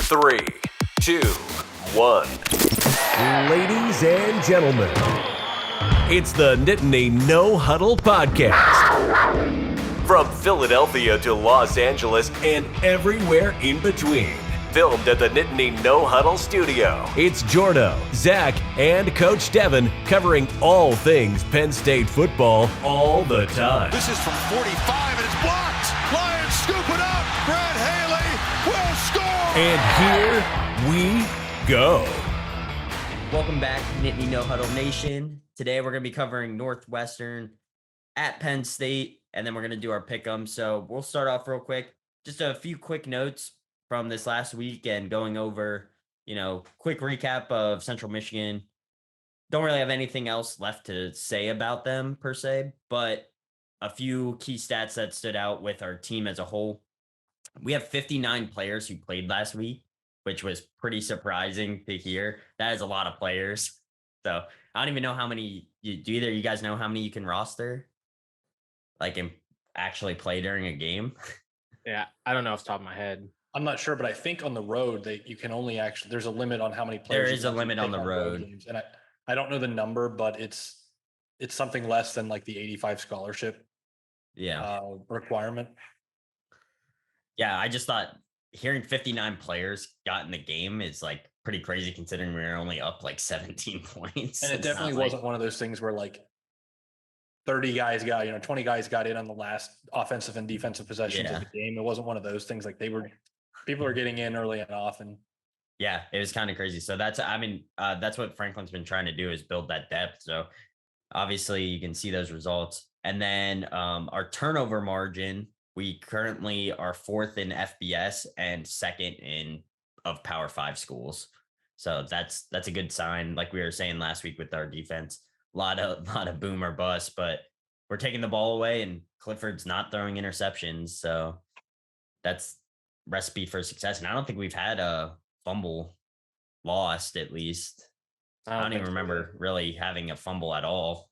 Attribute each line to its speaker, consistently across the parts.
Speaker 1: 3, 2, 1.
Speaker 2: Ladies and gentlemen, it's the Nittany No Huddle Podcast.
Speaker 1: From Philadelphia to Los Angeles
Speaker 2: And everywhere in between.
Speaker 1: filmed at the Nittany No Huddle studio.
Speaker 2: It's Jordo, Zach, and Coach Devin covering all things Penn State football all the time.
Speaker 3: This is from 45 and it's blocked. Lions scoop it up. Brad Haley will score.
Speaker 2: And here we go.
Speaker 4: Welcome back, Nittany No Huddle Nation. Today we're going to be covering Northwestern at Penn State, and then we're going to do our pick'em. So we'll start off real quick. Just a few quick notes from this last week and going over, quick recap of Central Michigan. Don't really have anything else left to say about them per se, but a few key stats that stood out with our team as a whole. We have 59 players who played last week, which was pretty surprising to hear. That is a lot of players. So I don't even know how many do either of you guys know how many you can roster? Like and actually play during a game?
Speaker 5: Yeah, I don't know off the top of my head.
Speaker 6: I'm not sure, but I think on the road that you can only there's a limit on how many players.
Speaker 4: There is a limit on the road.
Speaker 6: Games. And I don't know the number, but it's something less than like the 85 scholarship requirement.
Speaker 4: Yeah, I just thought hearing 59 players got in the game is like pretty crazy considering we were only up like 17 points.
Speaker 6: And it definitely wasn't one of those things where like 30 guys got, 20 guys got in on the last offensive and defensive possessions of the game. It wasn't one of those things. Like people are getting in early and often.
Speaker 4: Yeah, it was kind of crazy. So that's what Franklin's been trying to do is build that depth. So obviously you can see those results. And then our turnover margin, we currently are 4th in FBS and 2nd of Power 5 schools. So that's a good sign. Like we were saying last week with our defense, a lot of boom or bust, but we're taking the ball away and Clifford's not throwing interceptions. So that's recipe for success. And I don't think we've had a fumble lost, at least. I don't even remember really having a fumble at all.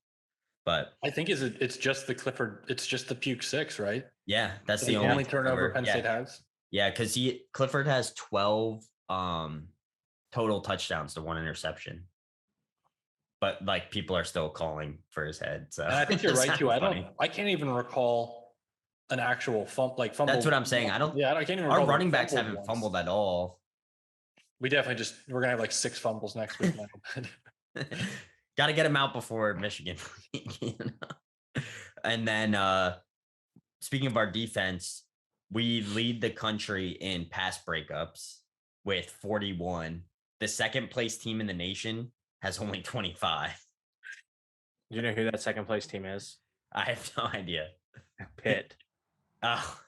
Speaker 4: But
Speaker 6: I think it's just the Clifford. It's just the Puke 6, right?
Speaker 4: Yeah, that's the
Speaker 6: only turnover Penn State has.
Speaker 4: Yeah, because Clifford has 12 total touchdowns to 1 interception. But like people are still calling for his head. So
Speaker 6: and I think you're right too. I can't even recall an actual fumble.
Speaker 4: That's what I'm saying. I can't even. Our running backs haven't fumbled at all.
Speaker 6: We're gonna have like 6 fumbles next week.
Speaker 4: Got to get him out before Michigan. And then speaking of our defense, we lead the country in pass breakups with 41. The second place team in the nation has only 25.
Speaker 5: Do you know who that second place team is?
Speaker 4: I have no idea.
Speaker 5: Pitt.
Speaker 4: Oh,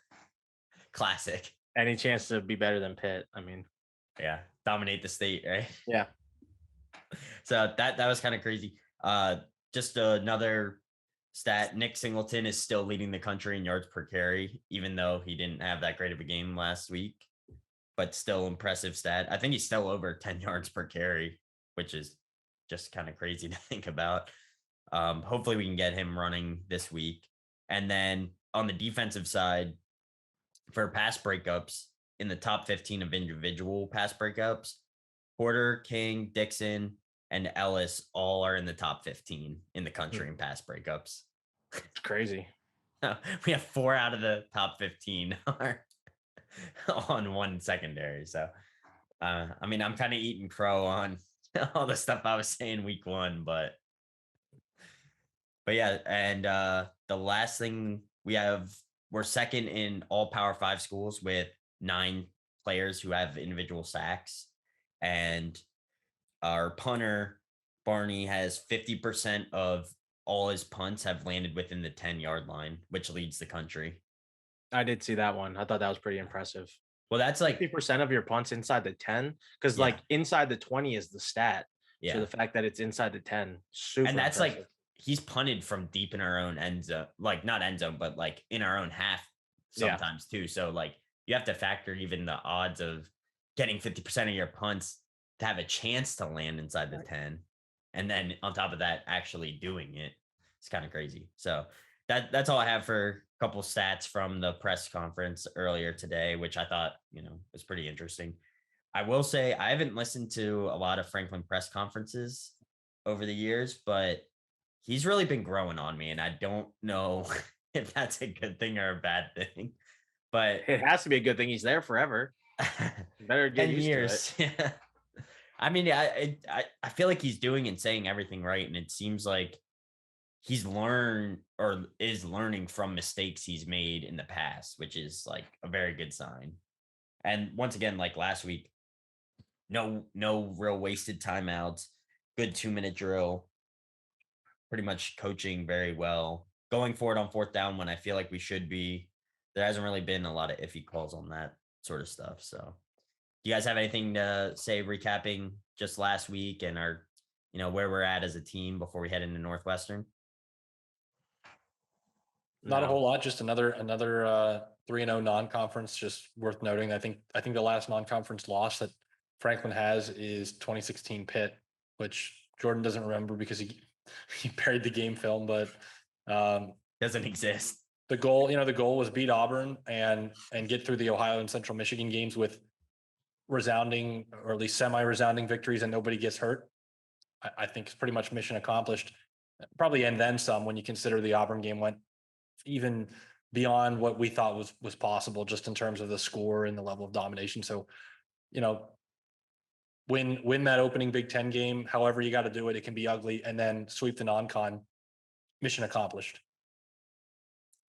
Speaker 4: classic.
Speaker 5: Any chance to be better than Pitt? I mean,
Speaker 4: yeah, dominate the state, right?
Speaker 5: Yeah.
Speaker 4: So that was kind of crazy. Just another stat. Nick Singleton is still leading the country in yards per carry, even though he didn't have that great of a game last week. But still impressive stat. I think he's still over 10 yards per carry, which is just kind of crazy to think about. Hopefully we can get him running this week. And then on the defensive side, for pass breakups, in the top 15 of individual pass breakups, Porter, King, Dixon, and Ellis all are in the top 15 in the country in pass breakups.
Speaker 5: It's crazy.
Speaker 4: We have 4 out of the top 15 are on one secondary. So, I'm kind of eating crow on all the stuff I was saying week 1, but yeah. And the last thing we're 2nd in all Power 5 schools with 9 players who have individual sacks. And our punter, Barney, has 50% of all his punts have landed within the 10-yard line, which leads the country.
Speaker 5: I did see that one. I thought that was pretty impressive.
Speaker 4: Well, that's like
Speaker 5: 50% of your punts inside the 10, because like inside the 20 is the stat.
Speaker 4: Yeah.
Speaker 5: So the fact that it's inside the 10, super
Speaker 4: and that's
Speaker 5: impressive.
Speaker 4: like he's punted from deep in our own end zone, like not end zone, but like in our own half sometimes too. So like you have to factor even the odds of getting 50% of your punts to have a chance to land inside the 10. And then on top of that, actually doing it. It's kind of crazy. So that's all I have for a couple stats from the press conference earlier today, which I thought, was pretty interesting. I will say I haven't listened to a lot of Franklin press conferences over the years, but he's really been growing on me, and I don't know if that's a good thing or a bad thing. But
Speaker 5: It has to be a good thing. He's there forever. Better get
Speaker 4: 10
Speaker 5: used
Speaker 4: years.
Speaker 5: to it.
Speaker 4: Yeah. I mean, I feel like he's doing and saying everything right, and it seems like he's learned or is learning from mistakes he's made in the past, which is like a very good sign. And once again, like last week, no real wasted timeouts, good 2-minute drill, pretty much coaching very well, going for it on 4th down when I feel like we should be. There hasn't really been a lot of iffy calls on that sort of stuff. So do you guys have anything to say recapping just last week and our, where we're at as a team before we head into Northwestern?
Speaker 6: Not a
Speaker 5: No.
Speaker 6: whole lot, just another 3-0 non-conference. Just worth noting. I think the last non-conference loss that Franklin has is 2016 Pitt, which Jordan doesn't remember because he buried the game film. But
Speaker 4: Doesn't exist.
Speaker 6: the goal was beat Auburn and get through the Ohio and Central Michigan games with resounding or at least semi-resounding victories, and nobody gets hurt. I think it's pretty much mission accomplished. Probably and then some when you consider the Auburn game went even beyond what we thought was possible, just in terms of the score and the level of domination. So, win that opening Big Ten game, however you got to do it. It can be ugly, and then sweep the non-con. Mission accomplished.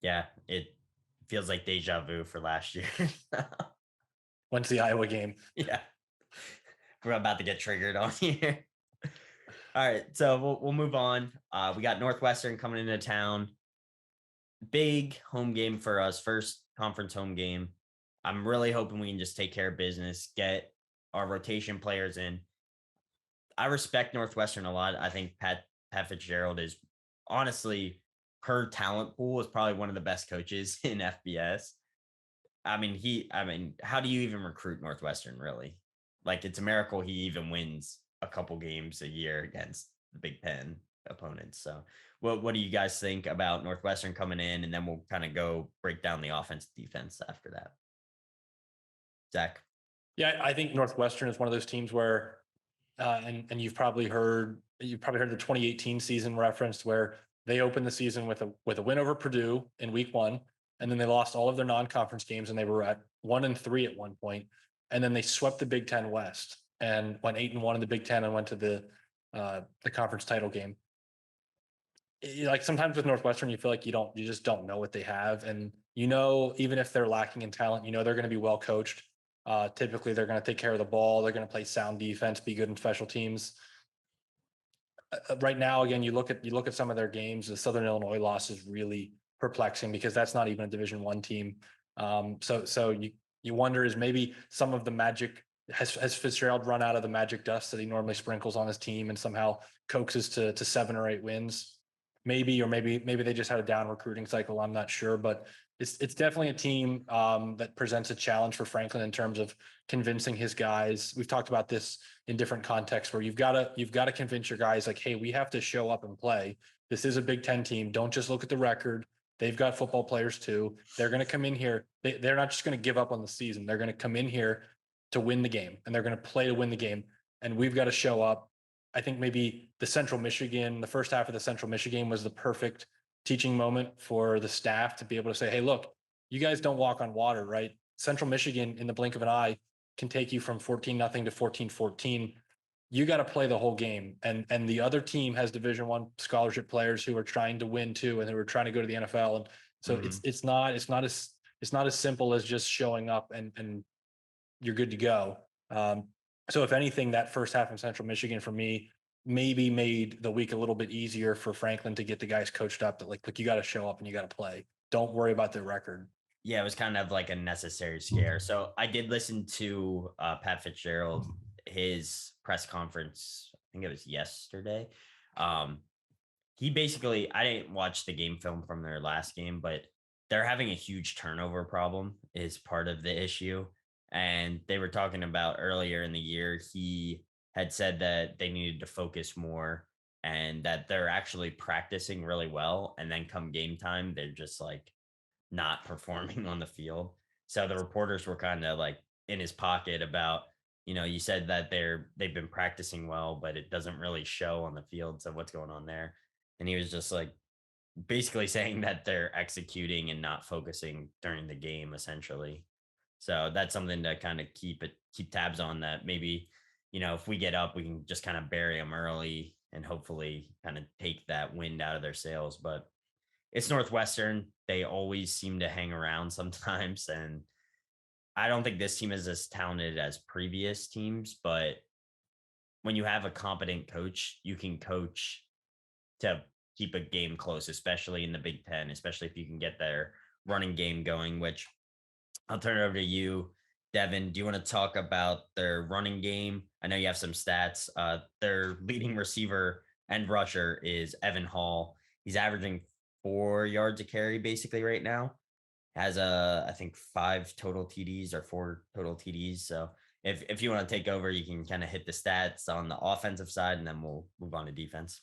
Speaker 4: Yeah, it feels like deja vu for last year.
Speaker 6: When's the Iowa game?
Speaker 4: Yeah, we're about to get triggered on here. All right, so we'll move on. We got Northwestern coming into town. Big home game for us, first conference home game. I'm really hoping we can just take care of business, get our rotation players in. I respect Northwestern a lot. I think Pat Fitzgerald is honestly, her talent pool is probably one of the best coaches in FBS. I mean, how do you even recruit Northwestern, really? Like, it's a miracle he even wins a couple games a year against the Big Ten opponents. So what do you guys think about Northwestern coming in? And then we'll kind of go break down the offense defense after that. Zach.
Speaker 6: Yeah, I think Northwestern is one of those teams where, and you've probably heard the 2018 season referenced, where they opened the season with a win over Purdue in week 1, and then they lost all of their non-conference games, and they were at 1-3 at one point, and then they swept the Big Ten West and went 8-1 in the Big Ten and went to the conference title game. Like, sometimes with Northwestern, you feel like you just don't know what they have, and even if they're lacking in talent, they're going to be well coached. Typically, they're going to take care of the ball. They're going to play sound defense, be good in special teams. Right now, again, you look at some of their games. The Southern Illinois loss is really perplexing because that's not even a Division I team. So you wonder, is maybe some of the magic has Fitzgerald run out of the magic dust that he normally sprinkles on his team and somehow coaxes to 7 or 8 wins? Maybe they just had a down recruiting cycle. I'm not sure, but it's definitely a team that presents a challenge for Franklin in terms of convincing his guys. We've talked about this in different contexts where you've got to convince your guys, like, hey, we have to show up and play. This is a Big Ten team. Don't just look at the record. They've got football players too. They're going to come in here. They're not just going to give up on the season. They're going to come in here to win the game, and they're going to play to win the game. And we've got to show up. I think maybe the first half of the Central Michigan game was the perfect teaching moment for the staff to be able to say, hey, look, you guys don't walk on water, right? Central Michigan, in the blink of an eye, can take you from 14-0 to 14-14. You got to play the whole game. And the other team has Division I scholarship players who are trying to win too, and who are trying to go to the NFL. And so it's not as simple as just showing up and you're good to go. So if anything, that first half in Central Michigan for me maybe made the week a little bit easier for Franklin to get the guys coached up that, like, you got to show up and you got to play. Don't worry about the record.
Speaker 4: Yeah, it was kind of like a necessary scare. So I did listen to Pat Fitzgerald, his press conference. I think it was yesterday. He basically, I didn't watch the game film from their last game, but they're having a huge turnover problem is part of the issue. And they were talking about earlier in the year, he had said that they needed to focus more and that they're actually practicing really well. And then come game time, they're just like not performing on the field. So the reporters were kind of like in his pocket about, you said that they've been practicing well, but it doesn't really show on the field. So what's going on there? And he was just like basically saying that they're executing and not focusing during the game, essentially. So that's something to kind of keep tabs on, that maybe, if we get up, we can just kind of bury them early and hopefully kind of take that wind out of their sails. But it's Northwestern. They always seem to hang around sometimes. And I don't think this team is as talented as previous teams, but when you have a competent coach, you can coach to keep a game close, especially in the Big Ten, especially if you can get their running game going, which I'll turn it over to you, Devin. Do you want to talk about their running game? I know you have some stats. Their leading receiver and rusher is Evan Hall. He's averaging 4 yards a carry basically right now. Has I think 5 total TDs or 4 total TDs. So if you want to take over, you can kind of hit the stats on the offensive side, and then we'll move on to defense.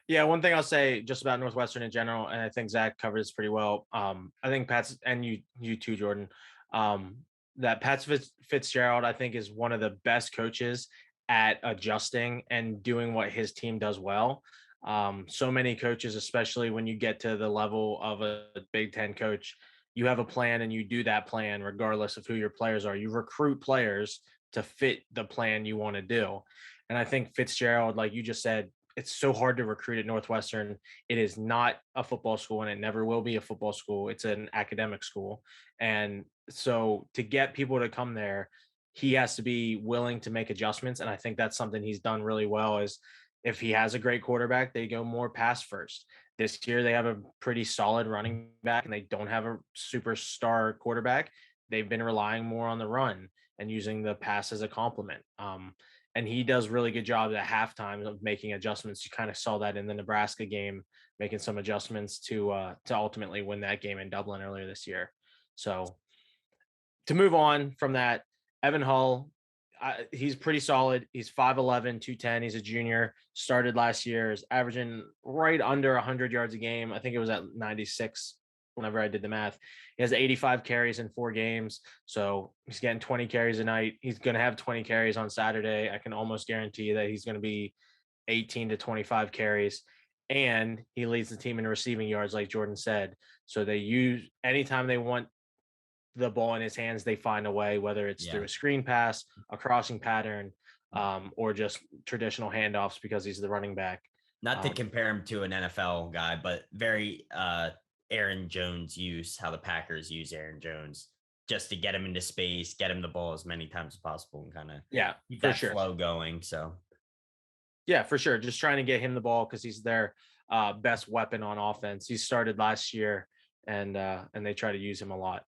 Speaker 5: Yeah, one thing I'll say just about Northwestern in general, and I think Zach covered this pretty well. I think Pat's, and you too, Jordan, that Pat Fitzgerald, I think, is one of the best coaches at adjusting and doing what his team does well. So many coaches, especially when you get to the level of a Big Ten coach, you have a plan and you do that plan regardless of who your players are. You recruit players to fit the plan you want to do. And I think Fitzgerald, like you just said, it's so hard to recruit at Northwestern. It is not a football school, and it never will be a football school. It's an academic school. And so to get people to come there, he has to be willing to make adjustments. And I think that's something he's done really well. Is if he has a great quarterback, they go more pass first. This year, they have a pretty solid running back, and they don't have a superstar quarterback. They've been relying more on the run and using the pass as a complement. And he does really good job at halftime of making adjustments. You kind of saw that in the Nebraska game, making some adjustments to ultimately win that game in Dublin earlier this year. So to move on from that, Evan Hull, he's pretty solid. He's 5'11", 210. He's a junior, started last year, is averaging right under 100 yards a game. I think it was at 96 whenever I did the math. He has 85 carries in 4 games. So he's getting 20 carries a night. He's going to have 20 carries on Saturday. I can almost guarantee you that he's going to be 18 to 25 carries. And he leads the team in receiving yards, like Jordan said. So they use, anytime they want the ball in his hands, they find a way, whether it's through a screen pass, a crossing pattern, or just traditional handoffs because he's the running back.
Speaker 4: Not to compare him to an NFL guy, but very Aaron Jones use, how the Packers use Aaron Jones, just to get him into space, get him the ball as many times as possible, and kind of keep that flow going. So
Speaker 5: yeah, for sure. Just trying to get him the ball because he's their best weapon on offense. He started last year, and they try to use him a lot.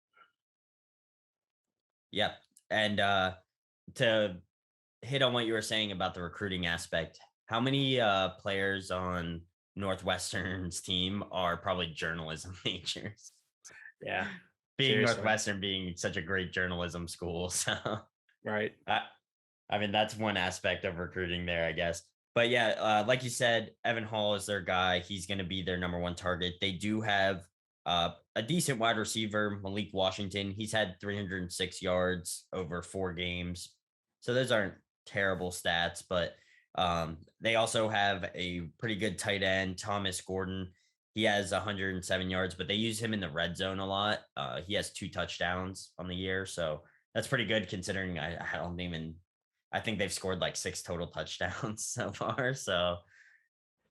Speaker 4: Yeah. And to hit on what you were saying about the recruiting aspect, how many players on Northwestern's team are probably journalism majors?
Speaker 5: Yeah.
Speaker 4: Being seriously. Northwestern being such a great journalism school. So
Speaker 5: right.
Speaker 4: I mean, that's one aspect of recruiting there, I guess. But yeah, like you said, Evan Hall is their guy. He's going to be their number 1 target. They do have a decent wide receiver, Malik Washington. He's had 306 yards over 4 games. So those aren't terrible stats, but they also have a pretty good tight end, Thomas Gordon. He has 107 yards, but they use him in the red zone a lot. He has 2 touchdowns on the year. So that's pretty good considering I think they've scored like 6 total touchdowns so far. So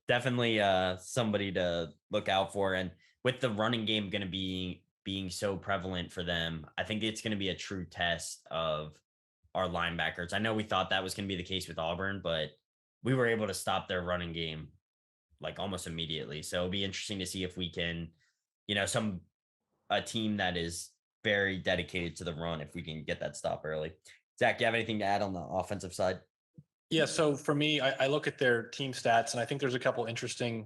Speaker 4: definitely somebody to look out for. And with the running game going to be being so prevalent for them, I think it's going to be a true test of our linebackers. I know we thought that was going to be the case with Auburn, but we were able to stop their running game like almost immediately. So it'll be interesting to see if we can, a team that is very dedicated to the run, if we can get that stop early. Zach, do you have anything to add on the offensive side?
Speaker 6: Yeah. So for me, I look at their team stats, and I think there's a couple interesting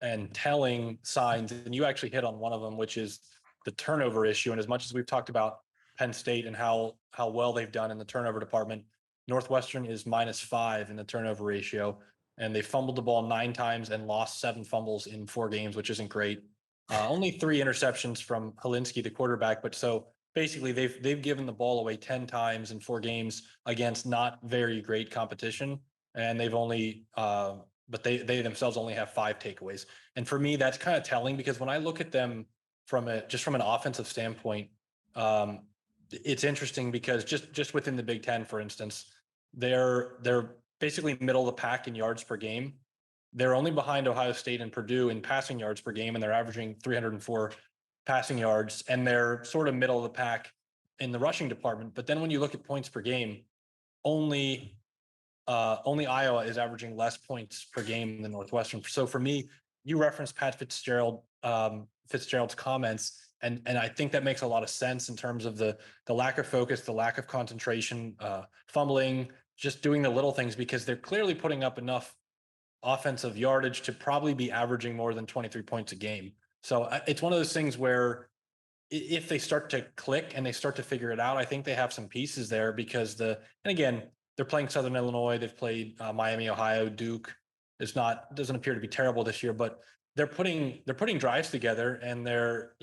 Speaker 6: and telling signs. And you actually hit on one of them, which is the turnover issue. And as much as we've talked about Penn State and how well they've done in the turnover department, Northwestern is -5 in the turnover ratio, and they fumbled the ball 9 times and lost 7 fumbles in 4 games, which isn't great. Only 3 interceptions from Hilinski, the quarterback. But so basically they've given the ball away 10 times in 4 games against not very great competition, and they've only but they themselves only have 5 takeaways. And for me, that's kind of telling, because when I look at them from an offensive standpoint, it's interesting because just within the Big Ten, for instance, they're basically middle of the pack in yards per game. They're only behind Ohio State and Purdue in passing yards per game, and they're averaging 304 passing yards, and they're sort of middle of the pack in the rushing department. But then when you look at points per game, only Iowa is averaging less points per game than Northwestern. So for me, you referenced Pat Fitzgerald's comments, and I think that makes a lot of sense in terms of the lack of focus, the lack of concentration, fumbling, just doing the little things, because they're clearly putting up enough offensive yardage to probably be averaging more than 23 points a game. So it's one of those things where if they start to click and they start to figure it out, I think they have some pieces there, because and again, they're playing Southern Illinois, they've played Miami, Ohio, Duke. Doesn't appear to be terrible this year, but they're putting drives together, and they're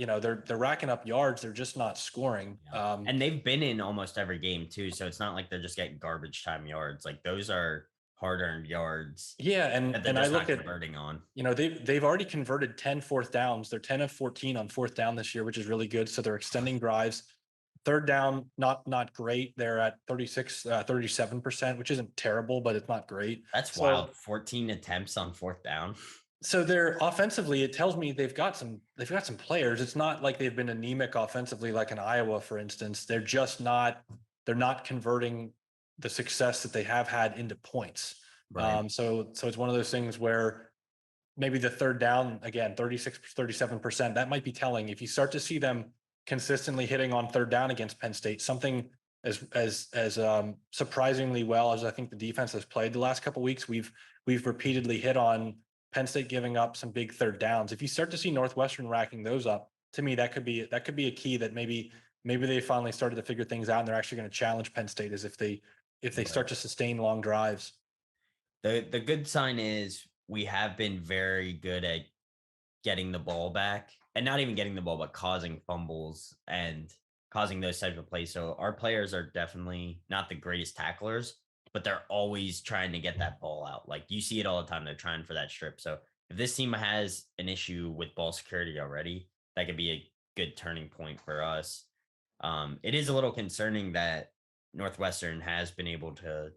Speaker 6: racking up yards. They're just not scoring.
Speaker 4: Yeah. And they've been in almost every game too, so it's not like they're just getting garbage time yards. Like, those are hard-earned yards.
Speaker 6: Yeah, and I look at
Speaker 4: converting on.
Speaker 6: They've already converted 10 4th downs. They're 10 of 14 on 4th down this year, which is really good. So they're extending drives. 3rd down, not great. They're at 37%, which isn't terrible, but it's not great.
Speaker 4: That's wild. 14 attempts on 4th down.
Speaker 6: So they're offensively, it tells me they've got some players. It's not like they've been anemic offensively, like in Iowa, for instance. They're not converting the success that they have had into points.
Speaker 4: Right.
Speaker 6: So it's one of those things where maybe the 3rd down, again, 37%, that might be telling. If you start to see them consistently hitting on 3rd down against Penn State, something as surprisingly well as I think the defense has played the last couple of weeks, we've repeatedly hit on Penn State giving up some big 3rd downs. If you start to see Northwestern racking those up, to me, that could be a key that maybe they finally started to figure things out, and they're actually going to challenge Penn State, as if they start to sustain long drives.
Speaker 4: The good sign is we have been very good at getting the ball back, and not even getting the ball, but causing fumbles and causing those types of plays. So our players are definitely not the greatest tacklers, but they're always trying to get that ball out. Like, you see it all the time. They're trying for that strip. So if this team has an issue with ball security already, that could be a good turning point for us. It is a little concerning that Northwestern has been able to,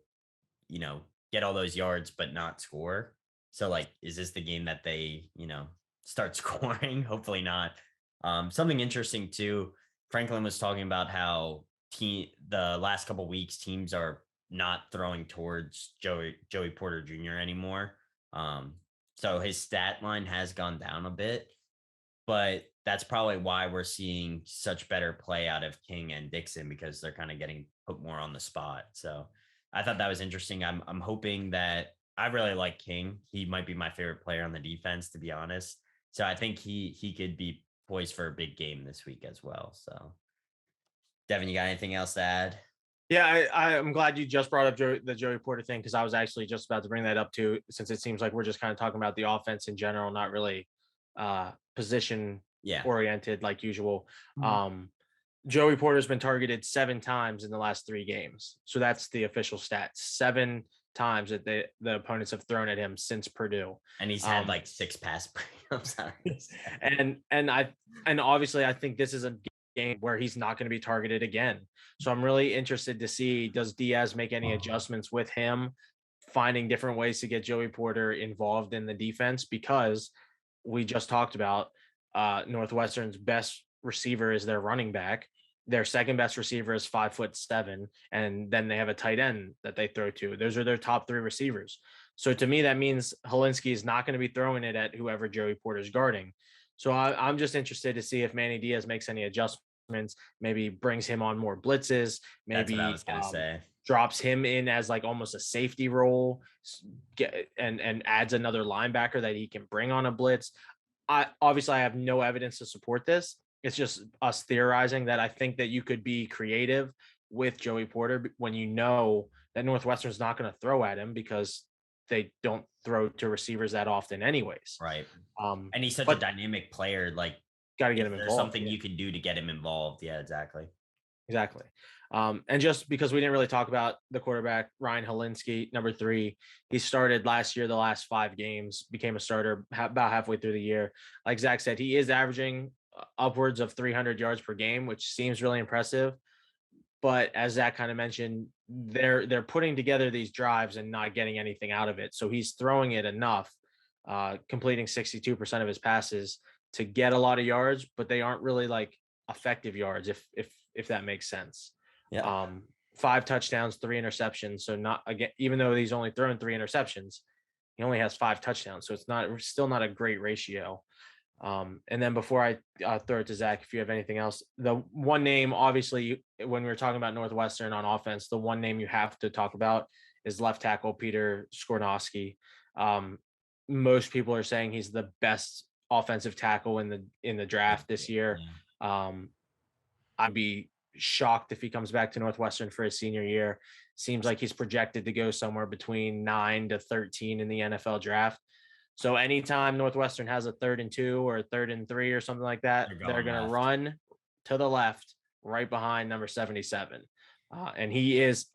Speaker 4: get all those yards, but not score. So, like, is this the game that they, start scoring? Hopefully not. Something interesting too, Franklin was talking about how the last couple of weeks, teams are not throwing towards Joey Porter Jr. anymore. So his stat line has gone down a bit, but that's probably why we're seeing such better play out of King and Dixon, because they're kind of getting put more on the spot. So I thought that was interesting. I'm hoping that I really like King. He might be my favorite player on the defense, to be honest. So I think he could be poised for a big game this week as well. So, Devin, you got anything else to add?
Speaker 5: Yeah, I'm glad you just brought up the Joey Porter thing, because I was actually just about to bring that up too, since it seems like we're just kind of talking about the offense in general, not really position oriented like usual. Mm-hmm. Joey Porter's been targeted 7 times in the last 3 games. So that's the official stats. 7 times that the opponents have thrown at him since Purdue.
Speaker 4: And he's had like 6 pass. I'm sorry.
Speaker 5: and obviously I think this is a game where he's not going to be targeted again. So I'm really interested to see, does Diaz make any adjustments with him, finding different ways to get Joey Porter involved in the defense, because we just talked about Northwestern's best receiver is their running back. Their second best receiver is 5'7", and then they have a tight end that they throw to. Those are their top 3 receivers. So to me, that means Hilinski is not going to be throwing it at whoever Joey Porter's guarding. So I'm just interested to see if Manny Diaz makes any adjustments, maybe brings him on more blitzes, maybe
Speaker 4: that's what I was gonna say.
Speaker 5: Drops him in as like almost a safety role, and adds another linebacker that he can bring on a blitz. I have no evidence to support this. It's just us theorizing that I think that you could be creative with Joey Porter when you know that Northwestern's not going to throw at him, because they don't throw to receivers that often anyways.
Speaker 4: Right. And he's such a dynamic player. Like,
Speaker 5: got to get him involved.
Speaker 4: There's something you can do to get him involved. Yeah, exactly.
Speaker 5: Exactly. And just because we didn't really talk about the quarterback, Ryan Hilinski, number 3, he started last year, the last 5 games, became a starter about halfway through the year. Like Zach said, he is averaging upwards of 300 yards per game, which seems really impressive. But as Zach kind of mentioned, they're putting together these drives and not getting anything out of it. So he's throwing it enough, completing 62% of his passes to get a lot of yards, but they aren't really like effective yards, if that makes sense.
Speaker 4: Yeah.
Speaker 5: 5 touchdowns, 3 interceptions. So not again, even though he's only thrown 3 interceptions, he only has 5 touchdowns. So it's still not a great ratio. And then before I throw it to Zach, if you have anything else, the one name, obviously, when we were talking about Northwestern on offense, the one name you have to talk about is left tackle Peter Skornowsky. Most people are saying he's the best offensive tackle in the draft this year. I'd be shocked if he comes back to Northwestern for his senior year. Seems like he's projected to go somewhere between 9 to 13 in the NFL draft. So anytime Northwestern has a 3rd and 2 or a 3rd and 3 or something like that, they're going to run to the left right behind number 77. And he is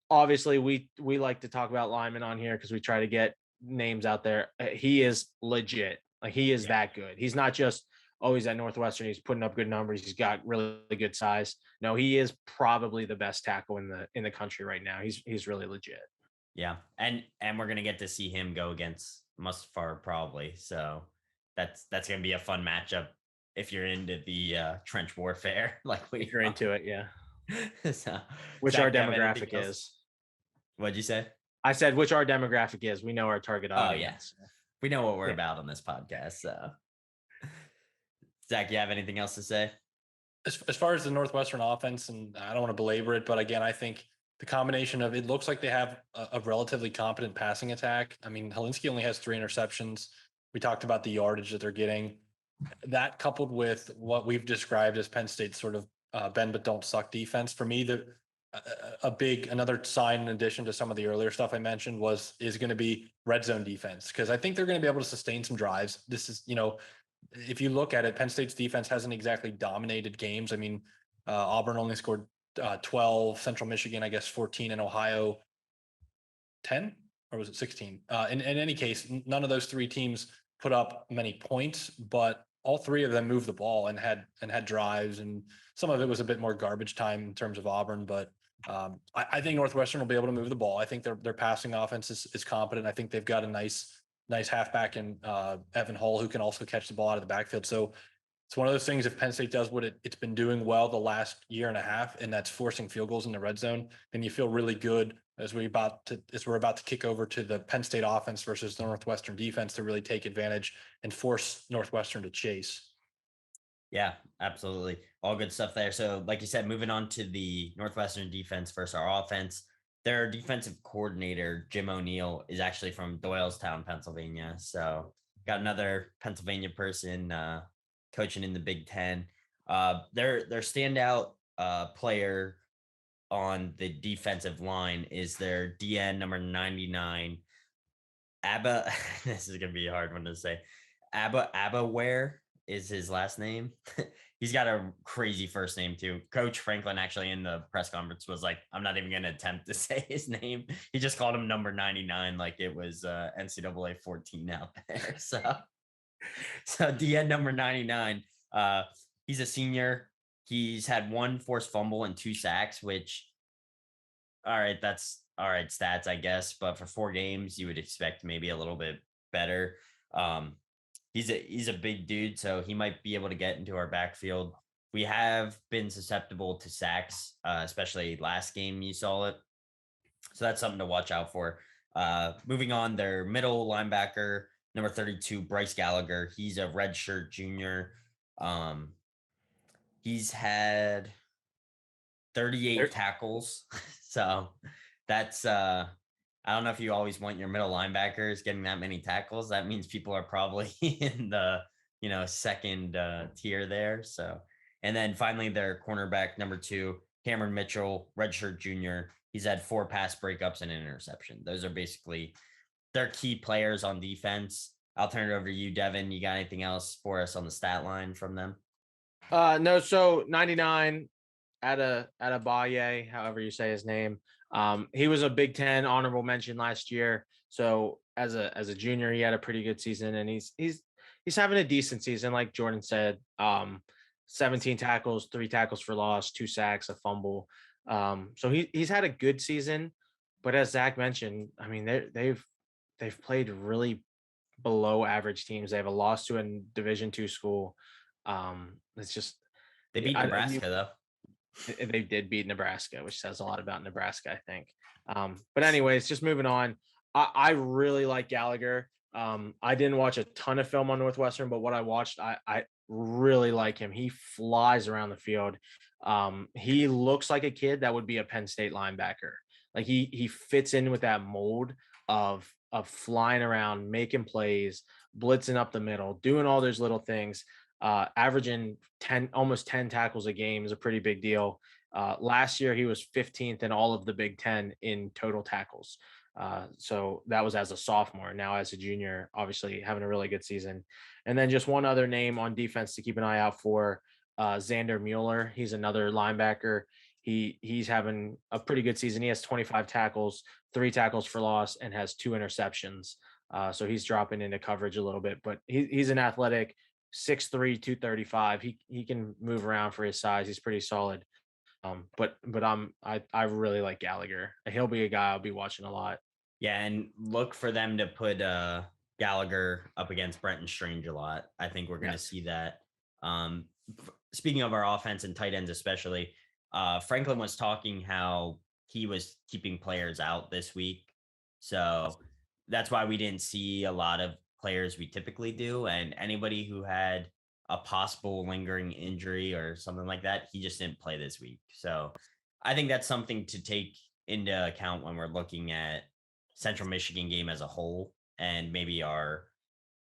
Speaker 5: obviously we like to talk about linemen on here because we try to get names out there. He is legit. Like he is that good. He's not just always at Northwestern. He's putting up good numbers. He's got really good size. No, he is probably the best tackle in the country right now. He's really legit.
Speaker 4: Yeah. And we're going to get to see him go against Mustafar probably. So that's going to be a fun matchup if you're into the trench warfare. Like
Speaker 5: you're into it. Yeah.
Speaker 4: So,
Speaker 5: which our demographic is.
Speaker 4: What'd you say?
Speaker 5: I said, which our demographic is. We know our target audience.
Speaker 4: Oh, yeah. We know what we're about on this podcast. So Zach, you have anything else to say?
Speaker 6: As far as the Northwestern offense, and I don't want to belabor it, but again, I think the combination of it looks like they have a relatively competent passing attack. I mean, Hilinski only has 3 interceptions. We talked about the yardage that they're getting. That coupled with what we've described as Penn State's sort of bend but don't suck defense. For me, another sign in addition to some of the earlier stuff I mentioned is going to be red zone defense, because I think they're going to be able to sustain some drives. This is, if you look at it, Penn State's defense hasn't exactly dominated games. I mean, Auburn only scored 12, Central Michigan, I guess 14, and Ohio 10, or was it 16? In any case, none of those 3 teams put up many points, but all 3 of them moved the ball and had drives, and some of it was a bit more garbage time in terms of Auburn. But I think Northwestern will be able to move the ball. I think their passing offense is competent. I think they've got a nice halfback in Evan Hull, who can also catch the ball out of the backfield. So it's one of those things, if Penn State does what it's been doing well the last year and a half, and that's forcing field goals in the red zone, then you feel really good as we're about to kick over to the Penn State offense versus the Northwestern defense to really take advantage and force Northwestern to chase.
Speaker 4: Yeah, absolutely. All good stuff there. So like you said, moving on to the Northwestern defense versus our offense, their defensive coordinator, Jim O'Neill, is actually from Doylestown, Pennsylvania. So got another Pennsylvania person coaching in the Big Ten. Their standout player on the defensive line is their DN number 99, Abba. This is gonna be a hard one to say. Abba Ware is his last name. He's got a crazy first name too. Coach Franklin actually in the press conference was like, I'm not even going to attempt to say his name. He just called him number 99 like it was NCAA 14 out there. So DN number 99, he's a senior. He's had 1 forced fumble and 2 sacks, which, all right, that's all right stats, I guess. But for 4 games, you would expect maybe a little bit better. He's a big dude, so he might be able to get into our backfield. We have been susceptible to sacks, especially last game you saw it. So that's something to watch out for. Moving on, their middle linebacker, number 32, Bryce Gallagher. He's a redshirt junior. He's had 38 tackles. So that's I don't know if you always want your middle linebackers getting that many tackles. That means people are probably in the, second tier there. So, and then finally their cornerback number 2, Cameron Mitchell, redshirt junior. He's had 4 pass breakups and an interception. Those are basically their key players on defense. I'll turn it over to you, Devin. You got anything else for us on the stat line from them?
Speaker 5: No. So 99, Adebayo, however you say his name. He was a Big Ten honorable mention last year. So as a junior, he had a pretty good season, and he's having a decent season, like Jordan said. 17 tackles, 3 tackles for loss, 2 sacks, a fumble. So he's had a good season, but as Zach mentioned, I mean they've played really below average teams. They have a loss to a Division II school. It's just
Speaker 4: They beat
Speaker 5: I
Speaker 4: Nebraska though.
Speaker 5: they did beat Nebraska, which says a lot about Nebraska, I think. But anyways, just moving on. I really like Gallagher. I didn't watch a ton of film on Northwestern, but what I watched, I really like him. He flies around the field. He looks like a kid that would be a Penn State linebacker. Like he fits in with that mold of flying around, making plays, blitzing up the middle, doing all those little things. Averaging almost 10 tackles a game is a pretty big deal. Last year, he was 15th in all of the Big Ten in total tackles. So that was as a sophomore. Now, as a junior, obviously having a really good season. And then just one other name on defense to keep an eye out for, Xander Mueller. He's another linebacker. He's having a pretty good season. He has 25 tackles, 3 tackles for loss, and has 2 interceptions. So he's dropping into coverage a little bit, but he's an athletic 6'3", 235. He can move around for his size. He's pretty solid. But I really like Gallagher. He'll be a guy I'll be watching a lot.
Speaker 4: Yeah, and look for them to put Gallagher up against Brenton Strange a lot. I think we're going to see that. Speaking of our offense and tight ends especially, Franklin was talking how he was keeping players out this week. So that's why we didn't see a lot of players we typically do. And anybody who had a possible lingering injury or something like that, he just didn't play this week. So I think that's something to take into account when we're looking at Central Michigan game as a whole and maybe our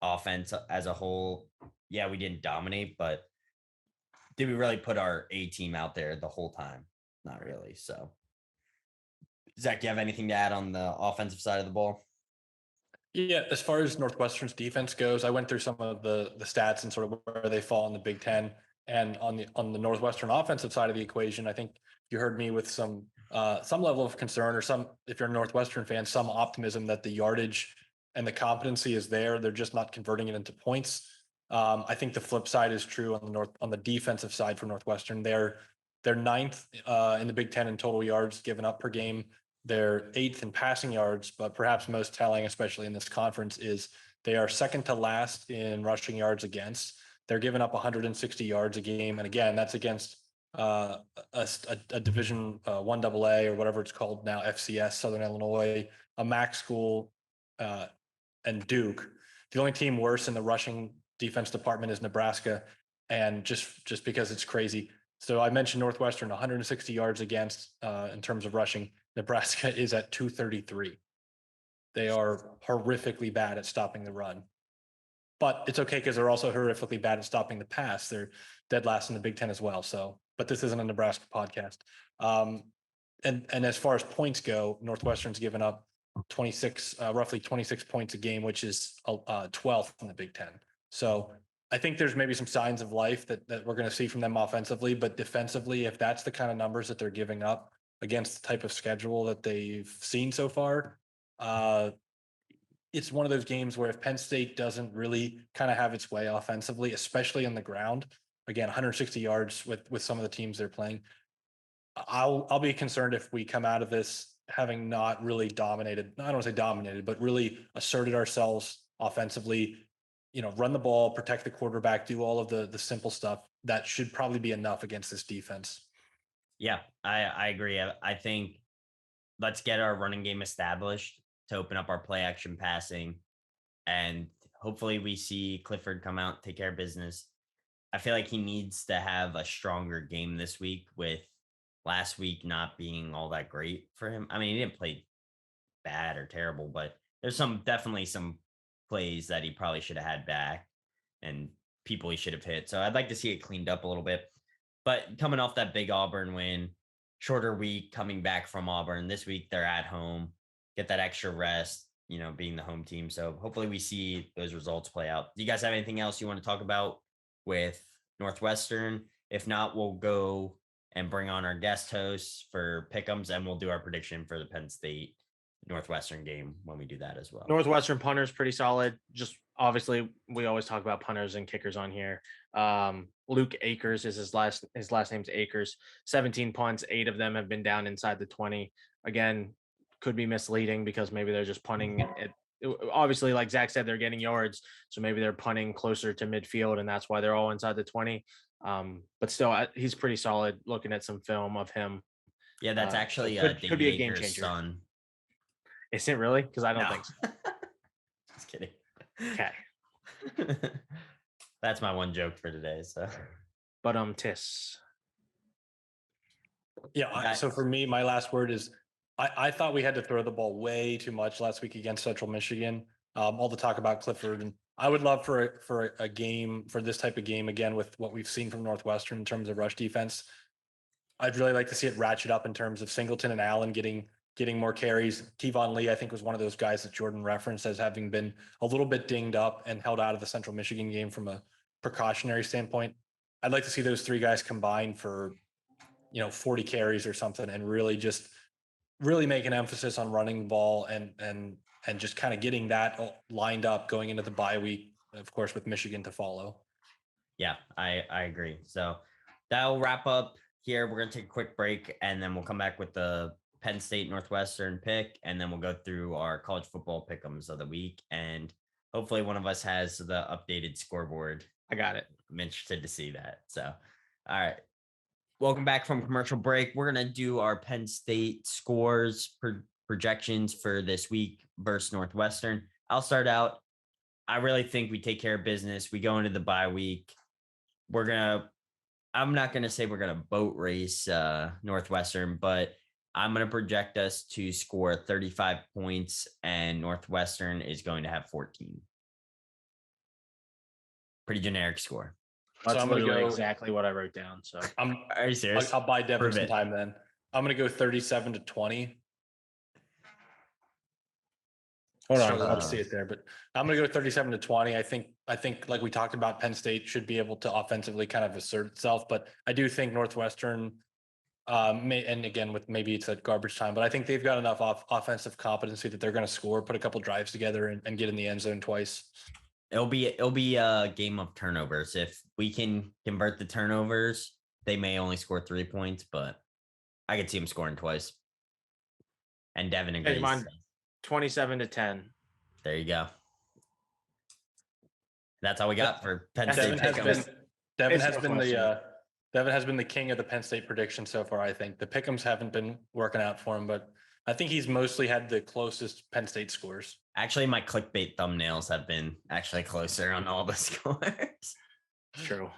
Speaker 4: offense as a whole. Yeah, we didn't dominate, but did we really put our A team out there the whole time? Not really. So Zach, do you have anything to add on the offensive side of the ball?
Speaker 6: Yeah, as far as Northwestern's defense goes, I went through some of the stats and sort of where they fall in the Big Ten. And on the Northwestern offensive side of the equation, I think you heard me with some level of concern, or some, if you're a Northwestern fan, some optimism that the yardage and the competency is there. They're just not converting it into points. I think the flip side is true on the defensive side for Northwestern. They're 9th in the Big Ten in total yards given up per game. They're 8th in passing yards, but perhaps most telling, especially in this conference, is they are second to last in rushing yards against. They're giving up 160 yards a game, and again, that's against a Division 1 AA or whatever it's called now, FCS, Southern Illinois, a MAC school, and Duke. The only team worse in the rushing defense department is Nebraska, and just because it's crazy. So I mentioned Northwestern 160 yards against in terms of rushing. Nebraska is at 233. They are horrifically bad at stopping the run. But it's okay because they're also horrifically bad at stopping the pass. They're dead last in the Big Ten as well. So, but this isn't a Nebraska podcast. And as far as points go, Northwestern's given up roughly 26 points a game, which is 12th in the Big Ten. So I think there's maybe some signs of life that we're going to see from them offensively, but defensively, if that's the kind of numbers that they're giving up against the type of schedule that they've seen so far, it's one of those games where if Penn State doesn't really kind of have its way offensively, especially on the ground, again, 160 yards with some of the teams they're playing, I'll be concerned if we come out of this having not really dominated. I don't want to say dominated, but really asserted ourselves offensively. Run the ball, protect the quarterback, do all of the simple stuff. That should probably be enough against this defense.
Speaker 4: Yeah, I agree. I think let's get our running game established to open up our play action passing. And hopefully we see Clifford come out, take care of business. I feel like he needs to have a stronger game this week, with last week not being all that great for him. I mean, he didn't play bad or terrible, but there's definitely some plays that he probably should have had back and people he should have hit. So I'd like to see it cleaned up a little bit. But coming off that big Auburn win, shorter week coming back from Auburn, this week they're at home, get that extra rest, being the home team. So hopefully we see those results play out. Do you guys have anything else you want to talk about with Northwestern? If not, we'll go and bring on our guest hosts for pick'ems, and we'll do our prediction for the Penn State Northwestern game when we do that as well.
Speaker 5: Northwestern punter is pretty solid. Just obviously, we always talk about punters and kickers on here. Luke Akers is his last name's Akers. 17 punts, 8 of them have been down inside the 20. Again, could be misleading because maybe they're just punting it. Obviously, like Zach said, they're getting yards, so maybe they're punting closer to midfield, and that's why they're all inside the 20. But still, he's pretty solid. Looking at some film of him.
Speaker 4: Yeah, that's actually
Speaker 5: could be a game
Speaker 4: Akers'
Speaker 5: changer.
Speaker 4: son.
Speaker 5: Is it really? Because I don't think so.
Speaker 4: Just kidding.
Speaker 5: Okay.
Speaker 4: That's my one joke for today. So,
Speaker 5: But Tiss.
Speaker 6: Yeah. So for me, my last word is I thought we had to throw the ball way too much last week against Central Michigan. All the talk about Clifford, and I would love for a game, for this type of game again with what we've seen from Northwestern in terms of rush defense. I'd really like to see it ratchet up in terms of Singleton and Allen getting more carries. Kevon Lee, I think, was one of those guys that Jordan referenced as having been a little bit dinged up and held out of the Central Michigan game from a precautionary standpoint. I'd like to see those 3 guys combined for, 40 carries or something, and really make an emphasis on running the ball and just kind of getting that lined up going into the bye week, of course, with Michigan to follow.
Speaker 4: Yeah, I agree. So that'll wrap up here. We're going to take a quick break, and then we'll come back with the Penn State Northwestern pick, and then we'll go through our college football pick'ems of the week, and hopefully one of us has the updated scoreboard.
Speaker 5: I got it.
Speaker 4: I'm interested to see that. So, all right. Welcome back from commercial break. We're going to do our Penn State scores projections for this week versus Northwestern. I'll start out. I really think we take care of business. We go into the bye week. I'm not going to say we're going to boat race Northwestern, but I'm going to project us to score 35 points, and Northwestern is going to have 14. Pretty generic score.
Speaker 5: That's
Speaker 6: so I'm going to go
Speaker 5: exactly what I wrote down. So
Speaker 4: Are you serious?
Speaker 6: I'll buy Devin
Speaker 4: Prove
Speaker 6: some
Speaker 4: it.
Speaker 6: time then. I'm going to go 37-20.
Speaker 5: hold
Speaker 6: So
Speaker 5: on.
Speaker 6: let's see it there, but I'm going to go 37-20. I think like we talked about, Penn State should be able to offensively kind of assert itself, but I do think Northwestern and again, with maybe it's at garbage time, but I think they've got enough offensive competency that they're going to score, put a couple drives together and get in the end zone twice.
Speaker 4: It'll be a game of turnovers. If we can convert the turnovers, they may only score 3 points, but I could see them scoring twice. And Devin agrees.
Speaker 5: Hey, mine, 27-10.
Speaker 4: There you go. That's all we got for Penn State.
Speaker 6: Devin has been the king of the Penn State prediction so far. I think the pick'ems haven't been working out for him, but I think he's mostly had the closest Penn State scores.
Speaker 4: Actually, my clickbait thumbnails have been actually closer on all the scores.
Speaker 5: True.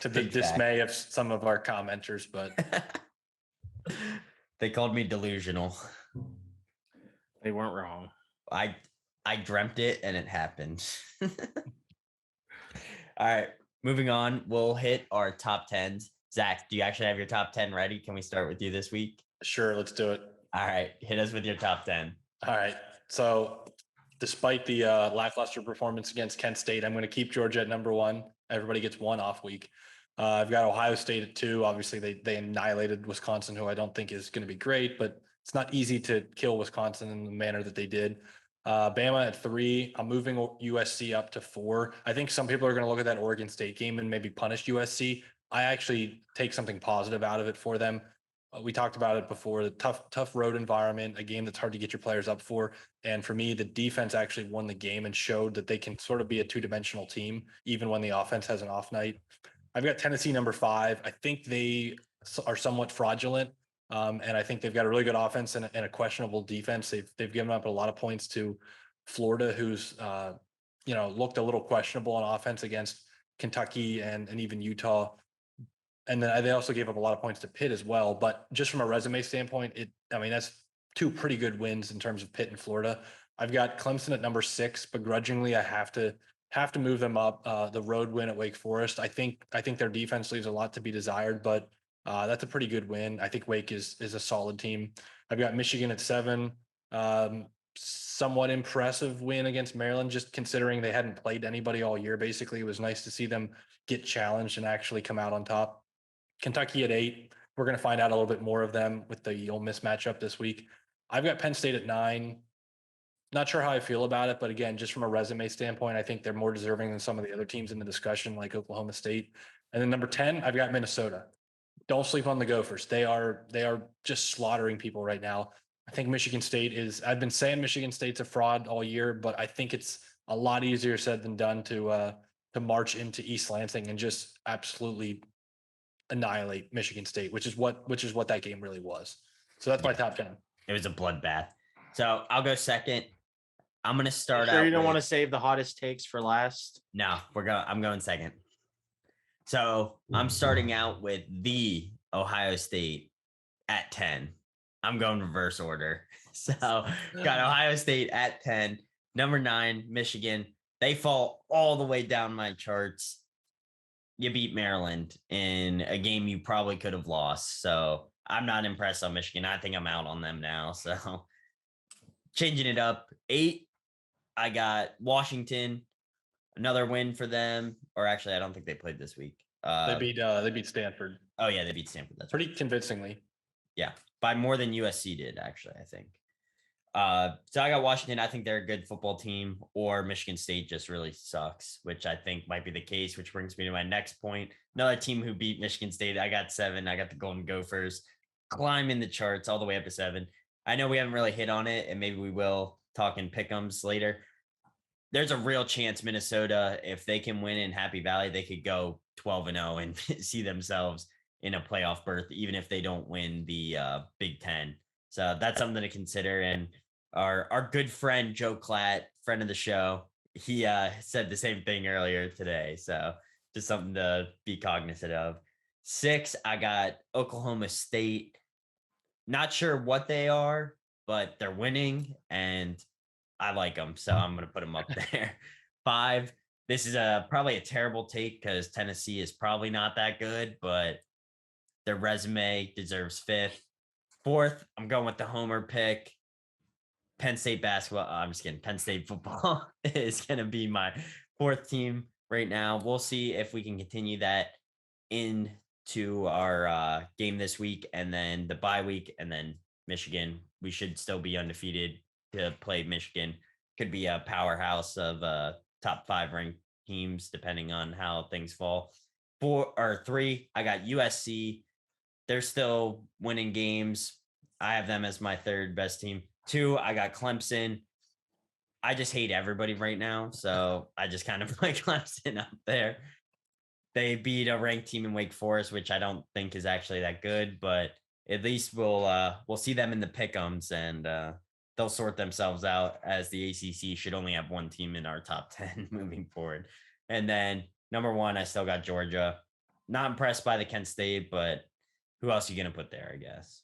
Speaker 6: To the dismay of some of our commenters, but
Speaker 4: they called me delusional.
Speaker 5: They weren't wrong.
Speaker 4: I dreamt it and it happened. All right, moving on. We'll hit our top 10s. Zach, do you actually have your top 10 ready? Can we start with you this week?
Speaker 6: Sure, let's do it.
Speaker 4: All right, hit us with your top 10.
Speaker 6: All right. So despite the lackluster performance against Kent State, I'm going to keep Georgia at number 1. Everybody gets one off week. I've got Ohio State at 2. Obviously, they annihilated Wisconsin, who I don't think is going to be great, but it's not easy to kill Wisconsin in the manner that they did. Bama at 3. I'm moving USC up to 4. I think some people are going to look at that Oregon State game and maybe punish USC. I actually take something positive out of it for them. We talked about it before, the tough road environment, a game that's hard to get your players up for. And for me, the defense actually won the game and showed that they can sort of be a 2-dimensional team, even when the offense has an off night. I've got Tennessee number 5. I think they are somewhat fraudulent. And I think they've got a really good offense and a questionable defense. They've given up a lot of points to Florida, who's looked a little questionable on offense against Kentucky and even Utah. And then they also gave up a lot of points to Pitt as well. But just from a resume standpoint, that's 2 pretty good wins in terms of Pitt and Florida. I've got Clemson at number 6. Begrudgingly, I have to move them up. The road win at Wake Forest. I think their defense leaves a lot to be desired, but that's a pretty good win. I think Wake is a solid team. I've got Michigan at 7. Somewhat impressive win against Maryland, just considering they hadn't played anybody all year. Basically, it was nice to see them get challenged and actually come out on top. Kentucky at 8. We're going to find out a little bit more of them with the Ole Miss matchup this week. I've got Penn State at 9. Not sure how I feel about it, but again, just from a resume standpoint, I think they're more deserving than some of the other teams in the discussion, like Oklahoma State. And then number 10, I've got Minnesota. Don't sleep on the Gophers. They are just slaughtering people right now. I think Michigan State is. I've been saying Michigan State's a fraud all year, but I think it's a lot easier said than done to march into East Lansing and just absolutely annihilate Michigan State, which is what that game really was. So that's my top 10.
Speaker 4: It was a bloodbath. So I'll go second. I'm gonna start out.
Speaker 5: You don't want to save the hottest takes for last?
Speaker 4: No, I'm going second. So I'm starting out with the Ohio State at 10. I'm going reverse order. So got Ohio State at 10. Number 9, Michigan. They fall all the way down my charts. You beat Maryland in a game you probably could have lost. So I'm not impressed on Michigan. I think I'm out on them now. So changing it up. 8, I got Washington. Another win for them. Or actually, I don't think they played this week.
Speaker 6: They beat Stanford.
Speaker 4: Oh, yeah, they beat Stanford. That's
Speaker 6: pretty convincingly.
Speaker 4: Yeah, by more than USC did, actually, I think. So I got Washington. I think they're a good football team, or Michigan State just really sucks, which I think might be the case, which brings me to my next point. Another team who beat Michigan State. I got 7. I got the Golden Gophers climbing the charts all the way up to 7. I know we haven't really hit on it, and maybe we will talk in pick'ems later. There's a real chance Minnesota, if they can win in Happy Valley, they could go 12-0 and see themselves in a playoff berth, even if they don't win the Big Ten. So that's something to consider. And our good friend, Joe Klatt, friend of the show, he said the same thing earlier today. So just something to be cognizant of. 6, I got Oklahoma State. Not sure what they are, but they're winning and I like them. So I'm going to put them up there. 5, this is probably a terrible take because Tennessee is probably not that good, but their resume deserves 5th. 4th, I'm going with the homer pick. Penn State basketball. I'm just kidding. Penn State football is going to be my 4th team right now. We'll see if we can continue that into our game this week and then the bye week and then Michigan. We should still be undefeated to play Michigan. Could be a powerhouse of top 5 ranked teams depending on how things fall. 4 or 3, I got USC. They're still winning games. I have them as my 3rd best team. 2, I got Clemson. I just hate everybody right now, so I just kind of like Clemson up there. They beat a ranked team in Wake Forest, which I don't think is actually that good, but at least we'll see them in the pick'ems and they'll sort themselves out, as the ACC should only have 1 team in our top 10 moving forward. And then number 1, I still got Georgia. Not impressed by the Kent State, but who else are you going to put there, I guess?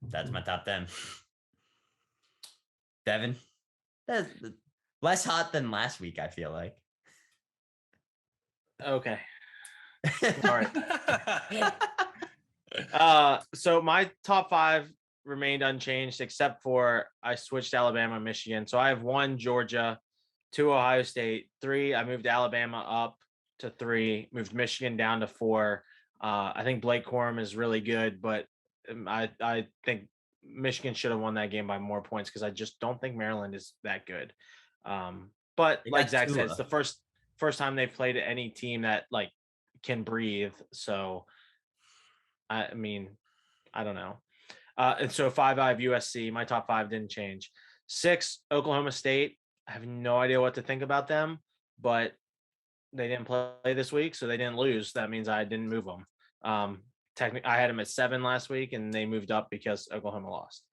Speaker 4: That's my top 10. Devin? That's less hot than last week, I feel like.
Speaker 5: Okay. All right. So my top 5 remained unchanged, except for I switched Alabama and Michigan. So I have 1 Georgia, 2 Ohio State, 3. I moved Alabama up to 3, moved Michigan down to 4. I think Blake Corum is really good, but I think Michigan should have won that game by more points because I just don't think Maryland is that good. But like Zach said, it's the first time they've played any team that like can breathe. So I mean, I don't know. And so 5, I have USC. My top 5 didn't change. 6, Oklahoma State. I have no idea what to think about them, but they didn't play this week, so they didn't lose. That means I didn't move them. Technically, I had them at 7 last week, and they moved up because Oklahoma lost.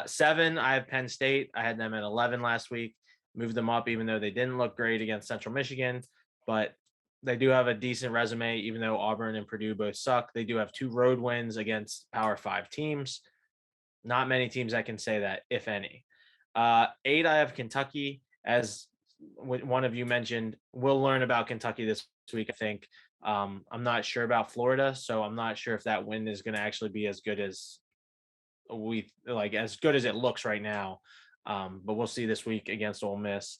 Speaker 5: 7, I have Penn State. I had them at 11 last week. Moved them up, even though they didn't look great against Central Michigan, but they do have a decent resume, even though Auburn and Purdue both suck. They do have 2 road wins against Power 5 teams. Not many teams that can say that, if any. 8, I have Kentucky. As one of you mentioned, we'll learn about Kentucky this week, I think. I'm not sure about Florida, so I'm not sure if that win is going to actually be as good as it looks right now. But we'll see this week against Ole Miss.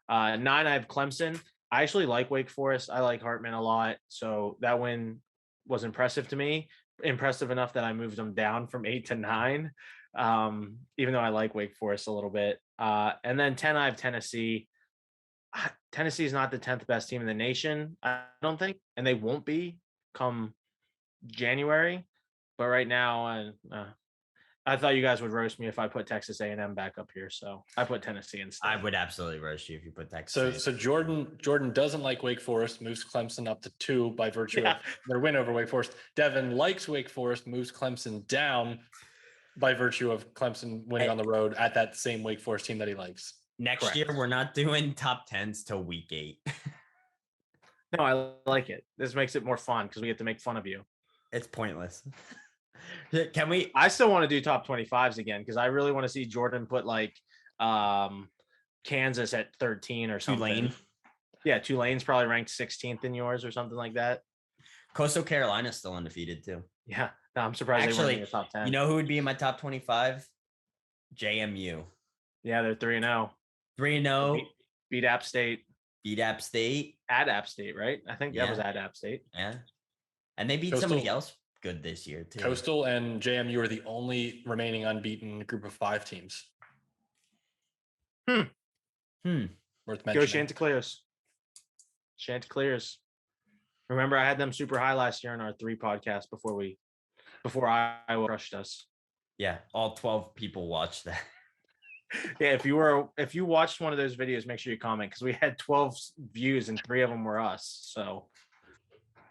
Speaker 5: 9, I have Clemson. I actually like Wake Forest. I like Hartman a lot. So that win was impressive to me. Impressive enough that I moved them down from 8 to 9. Even though I like Wake Forest a little bit. And then 10, I have Tennessee. Tennessee is not the 10th best team in the nation, I don't think, and they won't be come January. But right now, I thought you guys would roast me if I put Texas A&M back up here, so I put Tennessee instead.
Speaker 4: I would absolutely roast you if you put Texas.
Speaker 6: So Jordan doesn't like Wake Forest, moves Clemson up to 2 by virtue of their win over Wake Forest. Devin likes Wake Forest, moves Clemson down by virtue of Clemson winning on the road at that same Wake Forest team that he likes.
Speaker 4: Next year, we're not doing top 10s till week 8.
Speaker 5: No, I like it. This makes it more fun because we get to make fun of you.
Speaker 4: It's pointless. Can we?
Speaker 5: I still want to do top 25s again because I really want to see Jordan put like Kansas at 13 or something.
Speaker 4: Tulane.
Speaker 5: Yeah, Tulane's probably ranked 16th in yours or something like that.
Speaker 4: Coastal Carolina's still undefeated too.
Speaker 5: Yeah, no, I'm surprised they weren't in the top 10.
Speaker 4: You know who would be in my top 25? JMU.
Speaker 5: Yeah, they're 3-0.
Speaker 4: 3-0.
Speaker 5: Beat App State.
Speaker 4: Beat App State.
Speaker 5: At App State, right? I think that was at App State.
Speaker 4: Yeah. And they beat somebody else good this year too.
Speaker 6: Coastal and JMU are the only remaining unbeaten group of 5 teams.
Speaker 5: Worth
Speaker 6: mentioning.
Speaker 5: Go Chanticleers. Chanticleers. Remember, I had them super high last year in our 3 podcasts before Iowa crushed us.
Speaker 4: Yeah, all 12 people watched that.
Speaker 5: Yeah, if you watched one of those videos, make sure you comment because we had 12 views and 3 of them were us. So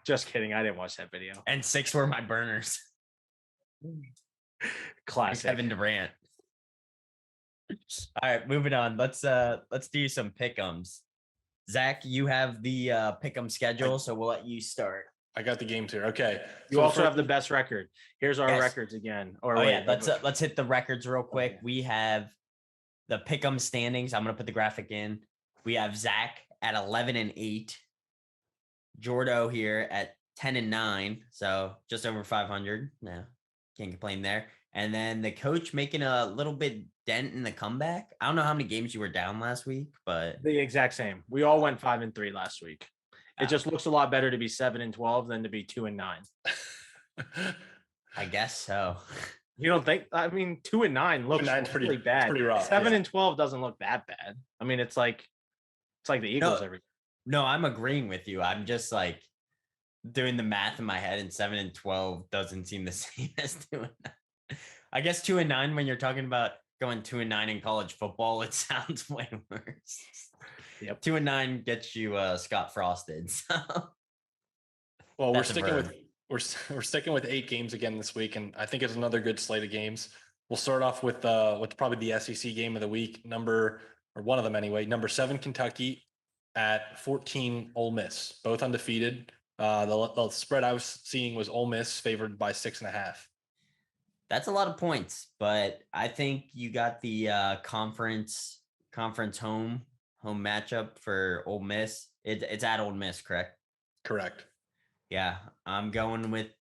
Speaker 5: just kidding. I didn't watch that video.
Speaker 4: And 6 were my burners.
Speaker 5: Classic.
Speaker 4: Kevin Durant. All right, moving on. Let's do some pick'ems. Zach, you have the pick'em schedule, so we'll let you start.
Speaker 6: I got the games here. Okay.
Speaker 5: You also have the best record. Here's our records again.
Speaker 4: Let's hit the records real quick. We have the pick'em standings. I'm gonna put the graphic in. We have Zach at 11-8. Jordo here at 10-9, so just over 500. No, can't complain there. And then the coach making a little bit dent in the comeback. I don't know how many games you were down last week, but
Speaker 5: the exact same. We all went 5-3 last week. It just looks a lot better to be 7-12 than to be 2-9.
Speaker 4: I guess so.
Speaker 5: You don't think? I mean, 2-9 looks pretty bad.
Speaker 6: Pretty rough.
Speaker 5: 7-12 doesn't look that bad. I mean, it's like the Eagles every.
Speaker 4: No, I'm agreeing with you. I'm just like doing the math in my head, and 7-12 doesn't seem the same as 2-9. I guess 2-9 when you're talking about going 2-9 in college football, it sounds way worse.
Speaker 5: Yep.
Speaker 4: 2-9 gets you Scott Frosted. So.
Speaker 6: Well, we're sticking with 8 games again this week, and I think it's another good slate of games. We'll start off with probably the SEC game of the week, one of them anyway. Number 7 Kentucky at 14 Ole Miss, both undefeated. The spread I was seeing was Ole Miss favored by 6.5.
Speaker 4: That's a lot of points, but I think you got the conference home matchup for Ole Miss. It's at Ole Miss, correct?
Speaker 6: Correct.
Speaker 4: Yeah, I'm going with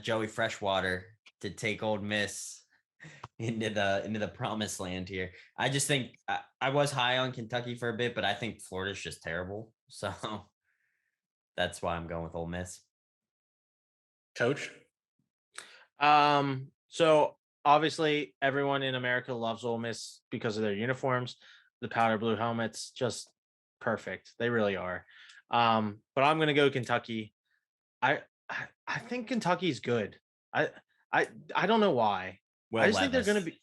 Speaker 4: Joey Freshwater to take Ole Miss into the promised land here. I just think I was high on Kentucky for a bit, but I think Florida's just terrible. So that's why I'm going with Ole Miss.
Speaker 6: Coach?
Speaker 5: So obviously everyone in America loves Ole Miss because of their uniforms, the powder blue helmets, just perfect. They really are. But I'm going to go Kentucky. I think Kentucky's good. I don't know why. I just think they're going to be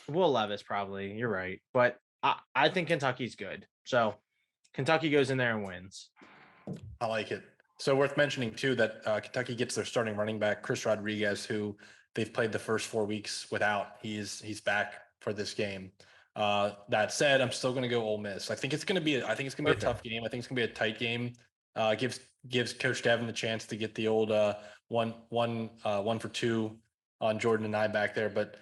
Speaker 5: Will Levis probably. You're right. But I think Kentucky's good. So Kentucky goes in there and wins.
Speaker 6: I like it. So worth mentioning too that Kentucky gets their starting running back, Chris Rodriguez, who they've played the first 4 weeks without. He's back for this game. That said, I'm still going to go Ole Miss. I think it's going to be a tough game. I think it's going to be a tight game. Gives Coach Devin the chance to get the old 1 for 2 on Jordan and I back there. But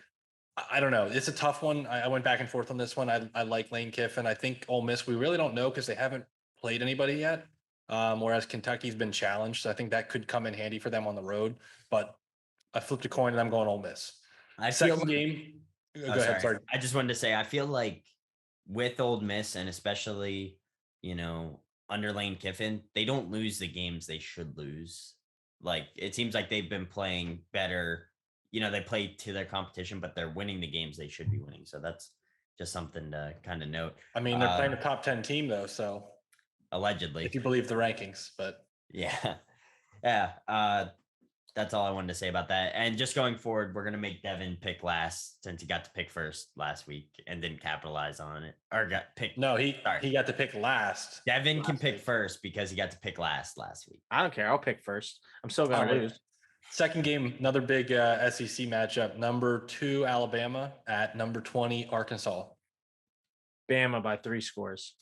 Speaker 6: I don't know. It's a tough one. I went back and forth on this one. I like Lane Kiffin. I think Ole Miss, we really don't know because they haven't played anybody yet. Whereas Kentucky's been challenged. So I think that could come in handy for them on the road. But I flipped a coin and I'm going Ole Miss. Second game. Go ahead. Sorry.
Speaker 4: I just wanted to say, I feel like with Ole Miss and especially, under Lane Kiffin, they don't lose the games they should lose. Like it seems like they've been playing better. They play to their competition, but they're winning the games they should be winning. So that's just something to kind of note.
Speaker 6: I mean, they're playing a top 10 team though, so
Speaker 4: Allegedly,
Speaker 6: if you believe the rankings, but
Speaker 4: yeah. That's all I wanted to say about that. And just going forward, we're gonna make Devin pick last since he got to pick first last week and didn't capitalize on it. Or got picked.
Speaker 6: no, he got to pick last.
Speaker 4: Devin can pick first because he got to pick last week.
Speaker 5: I don't care. I'll pick first. I'm still going to lose.
Speaker 6: Second game, another big SEC matchup. Number 2 Alabama at number 20 Arkansas.
Speaker 5: Bama by 3 scores.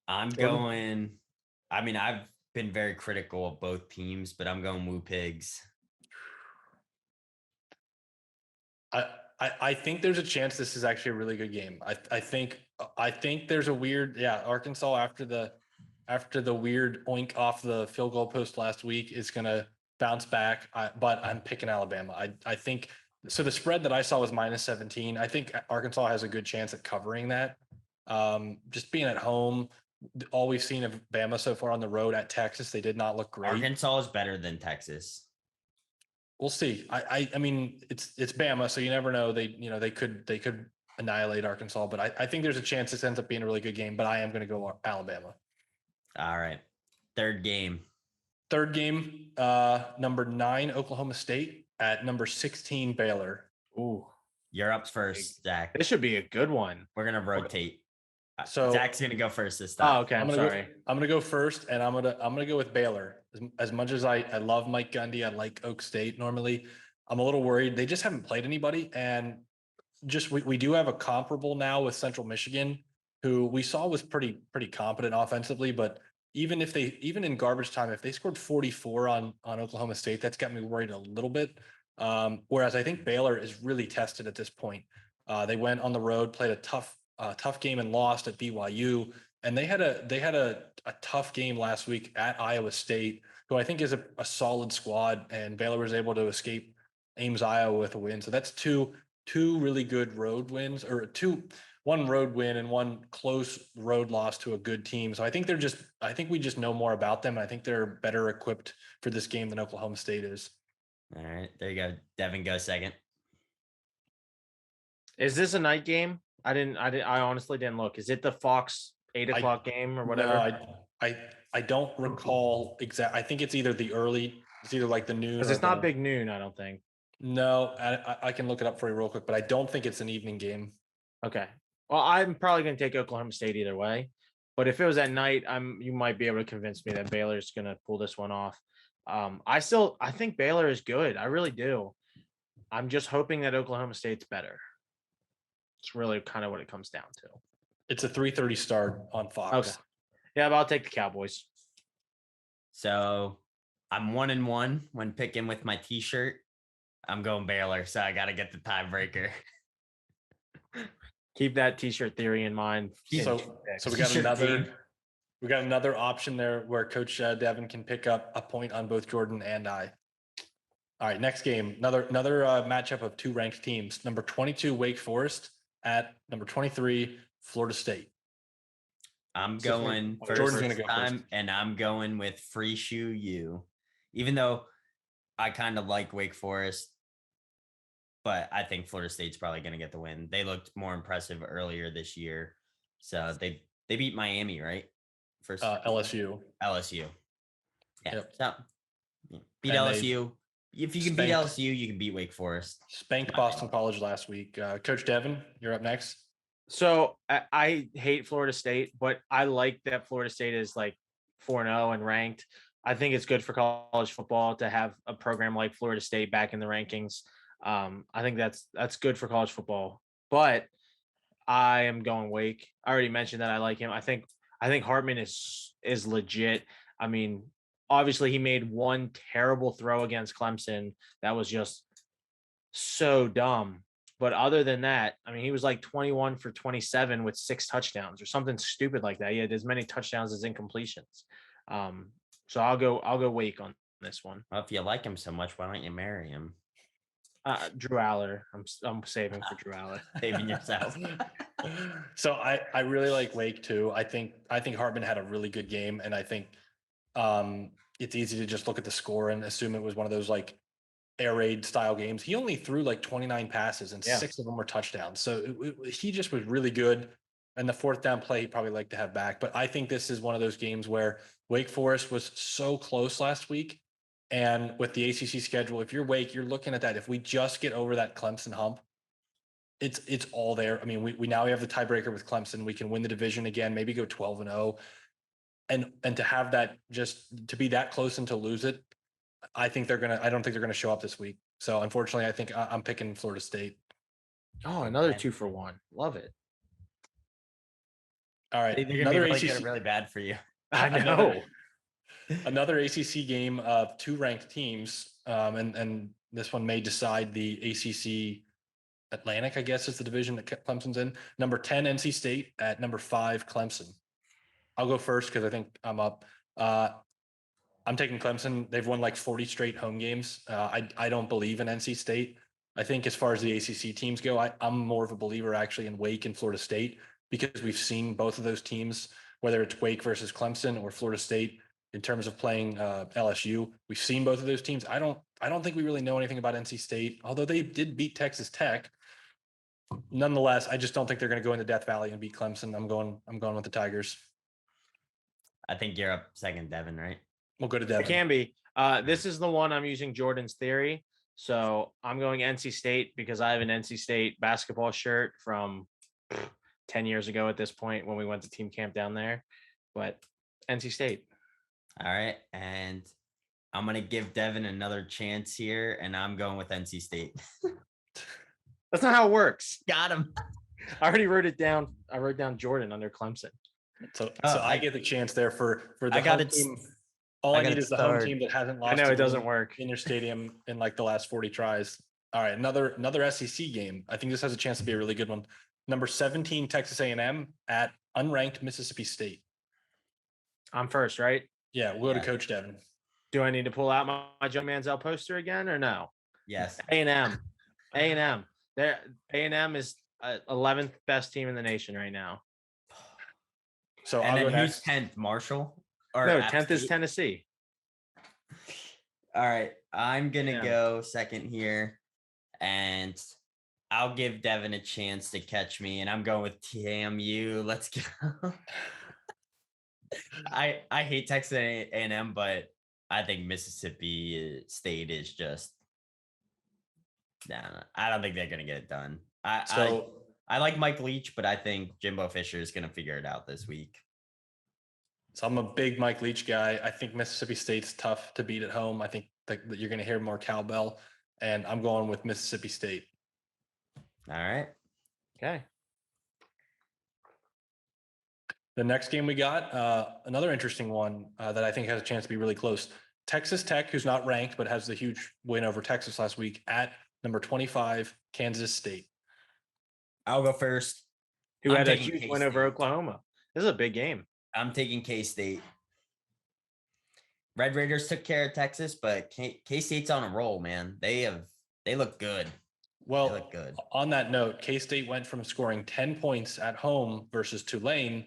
Speaker 4: I'm going. I mean, I've been very critical of both teams, but I'm going Woo Pigs.
Speaker 6: I think there's a chance this is actually a really good game. I think there's a weird Arkansas after the weird oink off the field goal post last week is gonna bounce back. But I'm picking Alabama. I think so. The spread that I saw was -17. I think Arkansas has a good chance at covering that. Just being at home. All we've seen of Bama so far on the road at Texas, they did not look great.
Speaker 4: Arkansas is better than Texas.
Speaker 6: We'll see. I mean, it's Bama, so you never know. They could annihilate Arkansas, but I think there's a chance this ends up being a really good game. But I am going to go Alabama.
Speaker 4: All right, third game,
Speaker 6: number 9 Oklahoma State at number 16 Baylor.
Speaker 5: Ooh,
Speaker 4: you're up first, Zach.
Speaker 5: this should be a good one.
Speaker 4: We're gonna rotate.
Speaker 6: So
Speaker 4: Zach's gonna go first this time.
Speaker 5: Oh, okay. I'm sorry.
Speaker 6: I'm gonna go first, and I'm gonna go with Baylor. As much as I love Mike Gundy, I like Oak State normally. I'm a little worried. They just haven't played anybody, and just we do have a comparable now with Central Michigan, who we saw was pretty competent offensively, but even in garbage time, if they scored 44 on Oklahoma State, that's got me worried a little bit. Whereas I think Baylor is really tested at this point. They went on the road, played a tough game and lost at BYU, and they had a tough game last week at Iowa State, who I think is a solid squad, and Baylor was able to escape Ames, Iowa with a win. So that's two really good road wins, or one road win and one close road loss to a good team. So I think we just know more about them, and I think they're better equipped for this game than Oklahoma State is.
Speaker 4: All right, there you go. Devin, go second.
Speaker 5: Is this a night game? I honestly didn't look. Is it the Fox 8 o'clock game or whatever?
Speaker 6: No, I don't recall exact. I think it's either like the noon.
Speaker 5: Because it's not big noon, I don't think.
Speaker 6: No, I can look it up for you real quick, but I don't think it's an evening game.
Speaker 5: Okay. Well, I'm probably going to take Oklahoma State either way. But if it was at night, you might be able to convince me that Baylor's going to pull this one off. I think Baylor is good. I really do. I'm just hoping that Oklahoma State's better. It's really kind of what it comes down to.
Speaker 6: It's a 3:30 start on Fox.
Speaker 5: Okay. Yeah, but I'll take the Cowboys.
Speaker 4: So I'm 1-1 when picking with my T-shirt. I'm going Baylor, so I got to get the tiebreaker.
Speaker 5: Keep that T-shirt theory in mind.
Speaker 6: So we got another option there where Coach Devin can pick up a point on both Jordan and I. All right, next game, another matchup of 2 ranked teams. Number 22 Wake Forest at number 23 Florida State.
Speaker 4: I'm going first
Speaker 6: Jordan's gonna go
Speaker 4: time,
Speaker 6: first.
Speaker 4: and I'm going with Free Shoe U. Even though I kind of like Wake Forest, but I think Florida State's probably going to get the win. They looked more impressive earlier this year, so they beat Miami, right? First
Speaker 6: LSU.
Speaker 4: Yeah.
Speaker 6: Yep.
Speaker 4: So beat
Speaker 6: And
Speaker 4: LSU. If you can beat LSU, you can beat Wake Forest.
Speaker 6: Spanked Boston College last week. Coach Devin, you're up next.
Speaker 5: So I hate Florida State, but I like that Florida State is like 4-0 and ranked. I think it's good for college football to have a program like Florida State back in the rankings. I think that's good for college football. But I am going Wake. I already mentioned that I like him. I think Hartman is legit. I mean, obviously he made one terrible throw against Clemson that was just so dumb. But other than that, I mean, he was like 21 for 27 with 6 touchdowns or something stupid like that. He had as many touchdowns as incompletions. So I'll go Wake on this one.
Speaker 4: Well, if you like him so much, why don't you marry him?
Speaker 5: Drew Aller. I'm saving for Drew Aller.
Speaker 4: Saving yourself.
Speaker 6: So I really like Wake too. I think Hartman had a really good game, and I think it's easy to just look at the score and assume it was one of those like air raid style games. He only threw like 29 passes and 6 of them were touchdowns. So he just was really good. And the fourth down play, he'd probably like to have back. But I think this is one of those games where Wake Forest was so close last week. And with the ACC schedule, if you're Wake, you're looking at that. If we just get over that Clemson hump, it's all there. I mean, we now have the tiebreaker with Clemson. We can win the division again, maybe go 12-0. And to have that, just to be that close and to lose it, I don't think they're gonna show up this week. So unfortunately, I think I'm picking Florida State.
Speaker 5: Oh, another 2-for-1. Love it.
Speaker 6: All right,
Speaker 4: They're gonna be
Speaker 6: another
Speaker 4: really
Speaker 6: ACC.
Speaker 4: good, really bad for you.
Speaker 5: I know.
Speaker 6: Another ACC game of 2 ranked teams, and this one may decide the ACC Atlantic, I guess is the division that Clemson's in. Number 10, NC State at number 5, Clemson. I'll go first because I think I'm up. I'm taking Clemson. They've won like 40 straight home games. I don't believe in NC State. I think as far as the ACC teams go, I'm more of a believer actually in Wake and Florida State because we've seen both of those teams, whether it's Wake versus Clemson or Florida State in terms of playing LSU. We've seen both of those teams. I don't think we really know anything about NC State, although they did beat Texas Tech. Nonetheless, I just don't think they're going to go into Death Valley and beat Clemson. I'm going with the Tigers.
Speaker 4: I think you're up second, Devin, right?
Speaker 6: We'll go to Devin.
Speaker 5: It can be. This is the one I'm using Jordan's theory. So I'm going NC State because I have an NC State basketball shirt from 10 years ago at this point when we went to team camp down there. But NC State.
Speaker 4: All right. And I'm going to give Devin another chance here, and I'm going with NC State.
Speaker 5: That's not how it works.
Speaker 4: Got him.
Speaker 5: I already wrote it down. I wrote down Jordan under Clemson.
Speaker 6: So I get the chance there for the
Speaker 4: I got
Speaker 6: home
Speaker 4: it.
Speaker 6: team. All I
Speaker 4: got
Speaker 6: need
Speaker 4: it
Speaker 6: is the home
Speaker 4: starred.
Speaker 6: team that hasn't lost.
Speaker 5: I know
Speaker 6: a
Speaker 5: it doesn't
Speaker 6: game
Speaker 5: work.
Speaker 6: in your stadium in like the last 40 tries. All right, another SEC game. I think this has a chance to be a really good one. Number 17, Texas A&M at unranked Mississippi State.
Speaker 5: I'm first, right?
Speaker 6: Yeah, we'll go
Speaker 4: Yeah.
Speaker 6: to Coach Devin.
Speaker 5: Do I need to pull out my Joe Manziel poster again or no?
Speaker 4: Yes.
Speaker 5: A&M. A&M. A&M is 11th best team in the nation right now.
Speaker 6: So
Speaker 4: And
Speaker 6: I'll go
Speaker 4: then who's
Speaker 6: next.
Speaker 4: 10th? Marshall? Or
Speaker 5: No,
Speaker 4: App
Speaker 5: 10th is
Speaker 4: State?
Speaker 5: Tennessee.
Speaker 4: All right. I'm going to
Speaker 5: Yeah.
Speaker 4: go second here, and I'll give Devin a chance to catch me, and I'm going with TAMU. Let's go. I hate Texas A&M, but I think Mississippi State is just I don't think they're going to get it done. I like Mike Leach, but I think Jimbo Fisher is going to figure it out this week.
Speaker 6: So I'm a big Mike Leach guy. I think Mississippi State's tough to beat at home. I think that you're going to hear more cowbell, and I'm going with Mississippi State.
Speaker 4: All right.
Speaker 5: Okay.
Speaker 6: The next game we got, another interesting one that I think has a chance to be really close. Texas Tech, who's not ranked, but has the huge win over Texas last week at number 25, Kansas State.
Speaker 4: I'll go first.
Speaker 5: Who
Speaker 4: I'm
Speaker 5: had a
Speaker 4: taking
Speaker 5: huge win
Speaker 4: K-State.
Speaker 5: over Oklahoma. This is a big game.
Speaker 4: I'm taking K-State. Red Raiders took care of Texas, but K-State's on a roll, man. They look good. They
Speaker 6: Well,
Speaker 4: look good.
Speaker 6: on that note, K-State went from scoring 10 points at home versus Tulane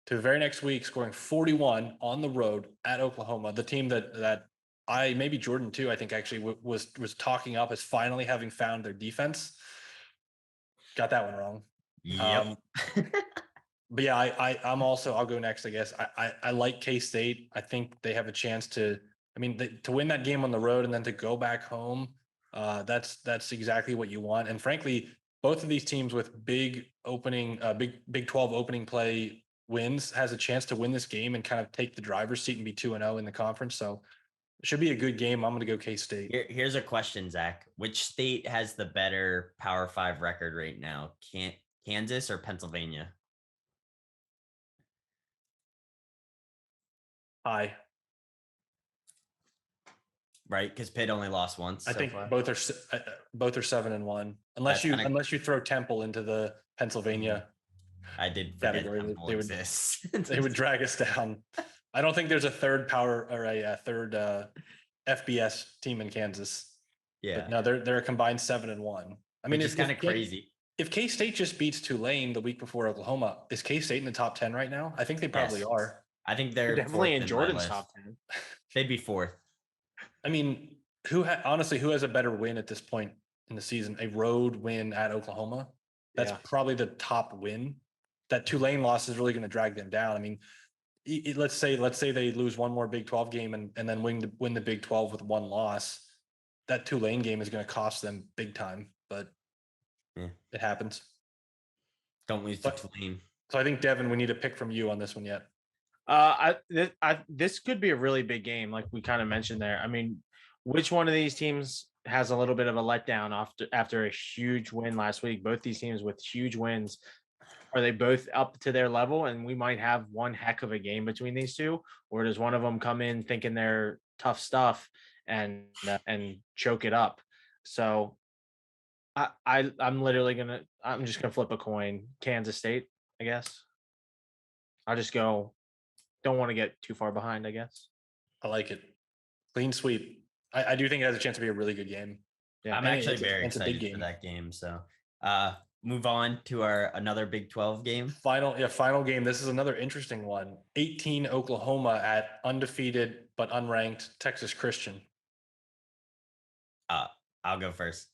Speaker 6: to the very next week scoring 41 on the road at Oklahoma. The team that maybe Jordan too, I think actually was talking up as finally having found their defense. Got that one wrong.
Speaker 4: Yep.
Speaker 6: But yeah, I'll go next, I guess. I like K-State. I think they have a chance to win that game on the road and then to go back home. That's exactly what you want. And frankly, both of these teams with big Big 12 opening play wins has a chance to win this game and kind of take the driver's seat and be 2-0 in the conference. So it should be a good game. I'm going to go K-State.
Speaker 4: Here's a question, Zach. Which state has the better Power 5 record right now? Kansas or Pennsylvania?
Speaker 6: High.
Speaker 4: Right, because Pitt only lost once.
Speaker 6: I
Speaker 4: so
Speaker 6: think
Speaker 4: far.
Speaker 6: both are 7-1, unless you throw Temple into the Pennsylvania
Speaker 4: I did forget
Speaker 6: category.
Speaker 4: Temple
Speaker 6: They would
Speaker 4: exists.
Speaker 6: they would drag us down. I don't think there's a third power or a third FBS team in Kansas.
Speaker 4: Yeah,
Speaker 6: But no, they're a combined 7-1. I mean,
Speaker 4: it's kind of crazy.
Speaker 6: If K-State just beats Tulane the week before Oklahoma, is K-State in the top 10 right now? I think they probably
Speaker 4: Yes.
Speaker 6: are.
Speaker 4: I think
Speaker 5: They're
Speaker 4: they're
Speaker 5: definitely
Speaker 4: fourth
Speaker 5: in
Speaker 4: my
Speaker 5: Jordan's
Speaker 4: list.
Speaker 5: top 10.
Speaker 4: They'd be fourth.
Speaker 6: I mean, honestly, who has a better win at this point in the season? A road win at Oklahoma? That's
Speaker 5: Yeah.
Speaker 6: probably the top win. That Tulane loss is really going to drag them down. I mean, let's say they lose one more Big 12 game and then win the Big 12 with one loss. That Tulane game is going to cost them big time, but it happens.
Speaker 4: Don't lose to Tulane.
Speaker 6: So I think, Devin, we need a pick from you on this one yet.
Speaker 5: This could be a really big game, like we kind of mentioned there. I mean, which one of these teams has a little bit of a letdown after a huge win last week? Both these teams with huge wins. Are they both up to their level, and we might have one heck of a game between these two, or does one of them come in thinking they're tough stuff and choke it up? So I'm just gonna flip a coin. Kansas State, I guess. I'll just go. Don't want to get too far behind, I guess.
Speaker 6: I like it. Clean sweep. I do think it has a chance to be a really good game.
Speaker 4: Yeah, I'm actually very excited for that game. So move on to another Big 12 game.
Speaker 6: Final game. This is another interesting one. 18 Oklahoma at undefeated but unranked Texas Christian.
Speaker 4: I'll go first.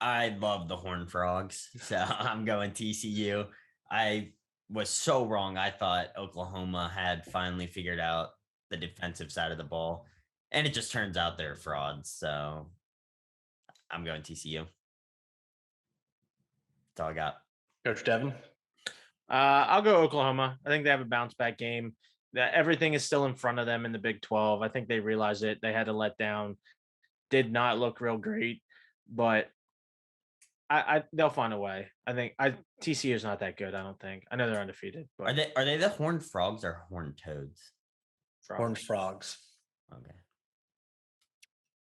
Speaker 4: I love the Horned Frogs, so I'm going TCU. I was so wrong. I thought Oklahoma had finally figured out the defensive side of the ball, and it just turns out they're frauds. So I'm going TCU. That's all I got.
Speaker 6: Coach Devin?
Speaker 5: I'll go Oklahoma. I think they have a bounce back game. That everything is still in front of them in the Big 12. I think they realized it. They had to let down. Did not look real great, but they'll find a way. I think TCU is not that good. I don't think. I know they're undefeated. But
Speaker 4: Are they the Horned Frogs or Horned Toads?
Speaker 6: Horned Frogs.
Speaker 4: Okay.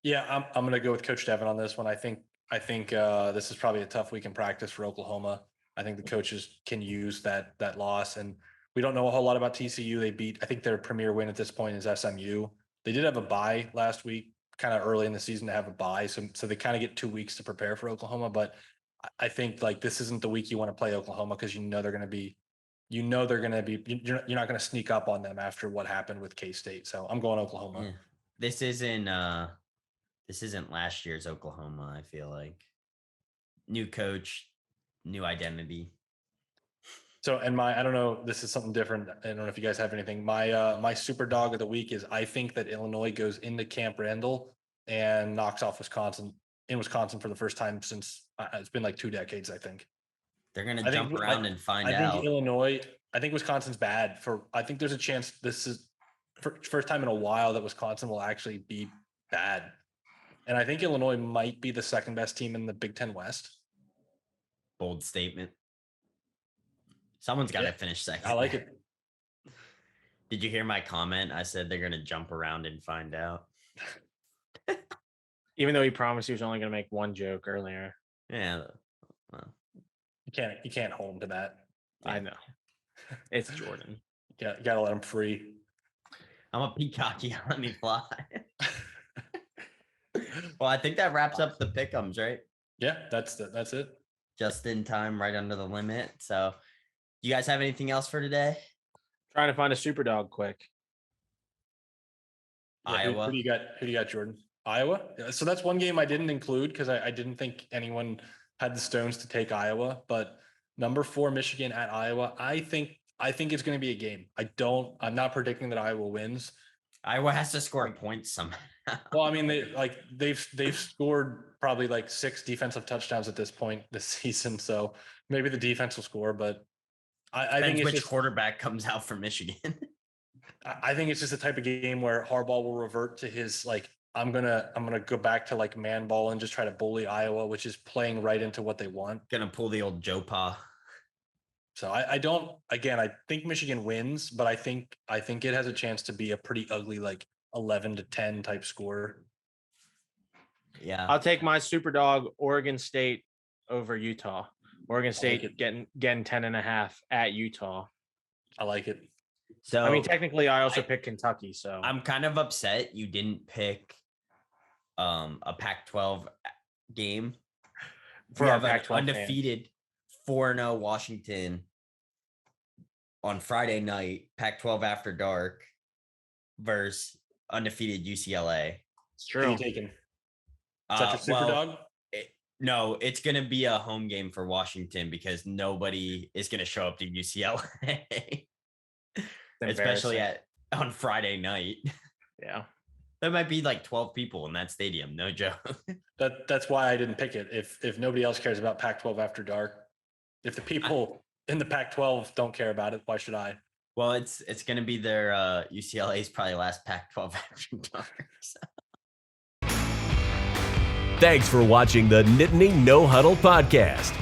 Speaker 6: Yeah, I'm going to go with Coach Devin on this one. I think this is probably a tough week in practice for Oklahoma. I think the coaches can use that loss, and we don't know a whole lot about TCU. I think their premier win at this point is SMU. They did have a bye last week, kind of early in the season to have a bye, so they kind of get 2 weeks to prepare for Oklahoma. But I think like this isn't the week you want to play Oklahoma because you're not going to sneak up on them after what happened with K-State. So I'm going Oklahoma.
Speaker 4: Yeah. This isn't last year's Oklahoma. I feel like new coach, new identity.
Speaker 6: So, and I don't know, this is something different. I don't know if you guys have anything. My super dog of the week is I think that Illinois goes into Camp Randall and knocks off Wisconsin for the first time since it's been like 2 decades, I think.
Speaker 4: They're going to jump around and find out.
Speaker 6: I think Wisconsin's bad I think there's a chance this is first time in a while that Wisconsin will actually be bad. And I think Illinois might be the second best team in the Big Ten West.
Speaker 4: Bold statement. Someone's got to finish second.
Speaker 6: I like it.
Speaker 4: Did you hear my comment? I said they're going to jump around and find out.
Speaker 5: Even though he promised he was only going to make one joke earlier.
Speaker 4: Yeah. Well,
Speaker 6: you can't hold him to that.
Speaker 5: Yeah. I know. It's Jordan.
Speaker 6: You got to let him free.
Speaker 4: I'm a peacocky. Let me fly. Well, I think that wraps up the pick'ems, right?
Speaker 6: Yeah, that's it.
Speaker 4: Just in time, right under the limit. So, you guys have anything else for today?
Speaker 5: Trying to find a super dog quick.
Speaker 6: Yeah,
Speaker 4: Iowa.
Speaker 6: Who do you got, Jordan? Iowa. So that's one game I didn't include because I didn't think anyone had the stones to take Iowa. But number 4 Michigan at Iowa. I think it's going to be a game. I'm not predicting that Iowa wins.
Speaker 4: Iowa has to score points somehow.
Speaker 6: Well, I mean, they've scored probably like 6 defensive touchdowns at this point this season, so maybe the defense will score. But I think
Speaker 4: which quarterback comes out for Michigan.
Speaker 6: I think it's just the type of game where Harbaugh will revert to his like I'm gonna go back to like man ball and just try to bully Iowa, which is playing right into what they want.
Speaker 4: Gonna pull the old Joe Pa.
Speaker 6: So I think Michigan wins, but I think it has a chance to be a pretty ugly like 11-10 type score.
Speaker 4: Yeah.
Speaker 5: I'll take my super dog Oregon State over Utah. Oregon State getting 10.5 at Utah.
Speaker 6: I like it.
Speaker 4: So
Speaker 5: I mean, technically I also picked Kentucky, so
Speaker 4: I'm kind of upset you didn't pick a Pac-12 game.
Speaker 5: For our Pac-12
Speaker 4: undefeated 4-0 Washington on Friday night, Pac-12 after dark versus undefeated UCLA.
Speaker 5: It's
Speaker 6: Who are
Speaker 5: true.
Speaker 6: you taking? Is that your super dog?
Speaker 4: No, it's going to be a home game for Washington because nobody is going to show up to UCLA, especially on Friday night.
Speaker 5: Yeah.
Speaker 4: There might be like 12 people in that stadium. No joke.
Speaker 6: That's why I didn't pick it. If nobody else cares about Pac-12 after dark, if the people in the Pac-12 don't care about it, why should I?
Speaker 4: Well, it's going to be their UCLA's probably last Pac-12 after dark. So.
Speaker 2: Thanks for watching the Nittany No Huddle podcast.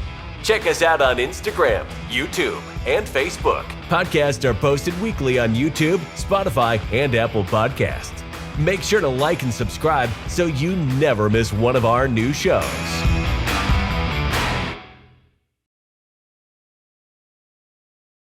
Speaker 1: Check us out on Instagram, YouTube, and Facebook.
Speaker 2: Podcasts are posted weekly on YouTube, Spotify, and Apple Podcasts. Make sure to like and subscribe so you never miss one of our new shows.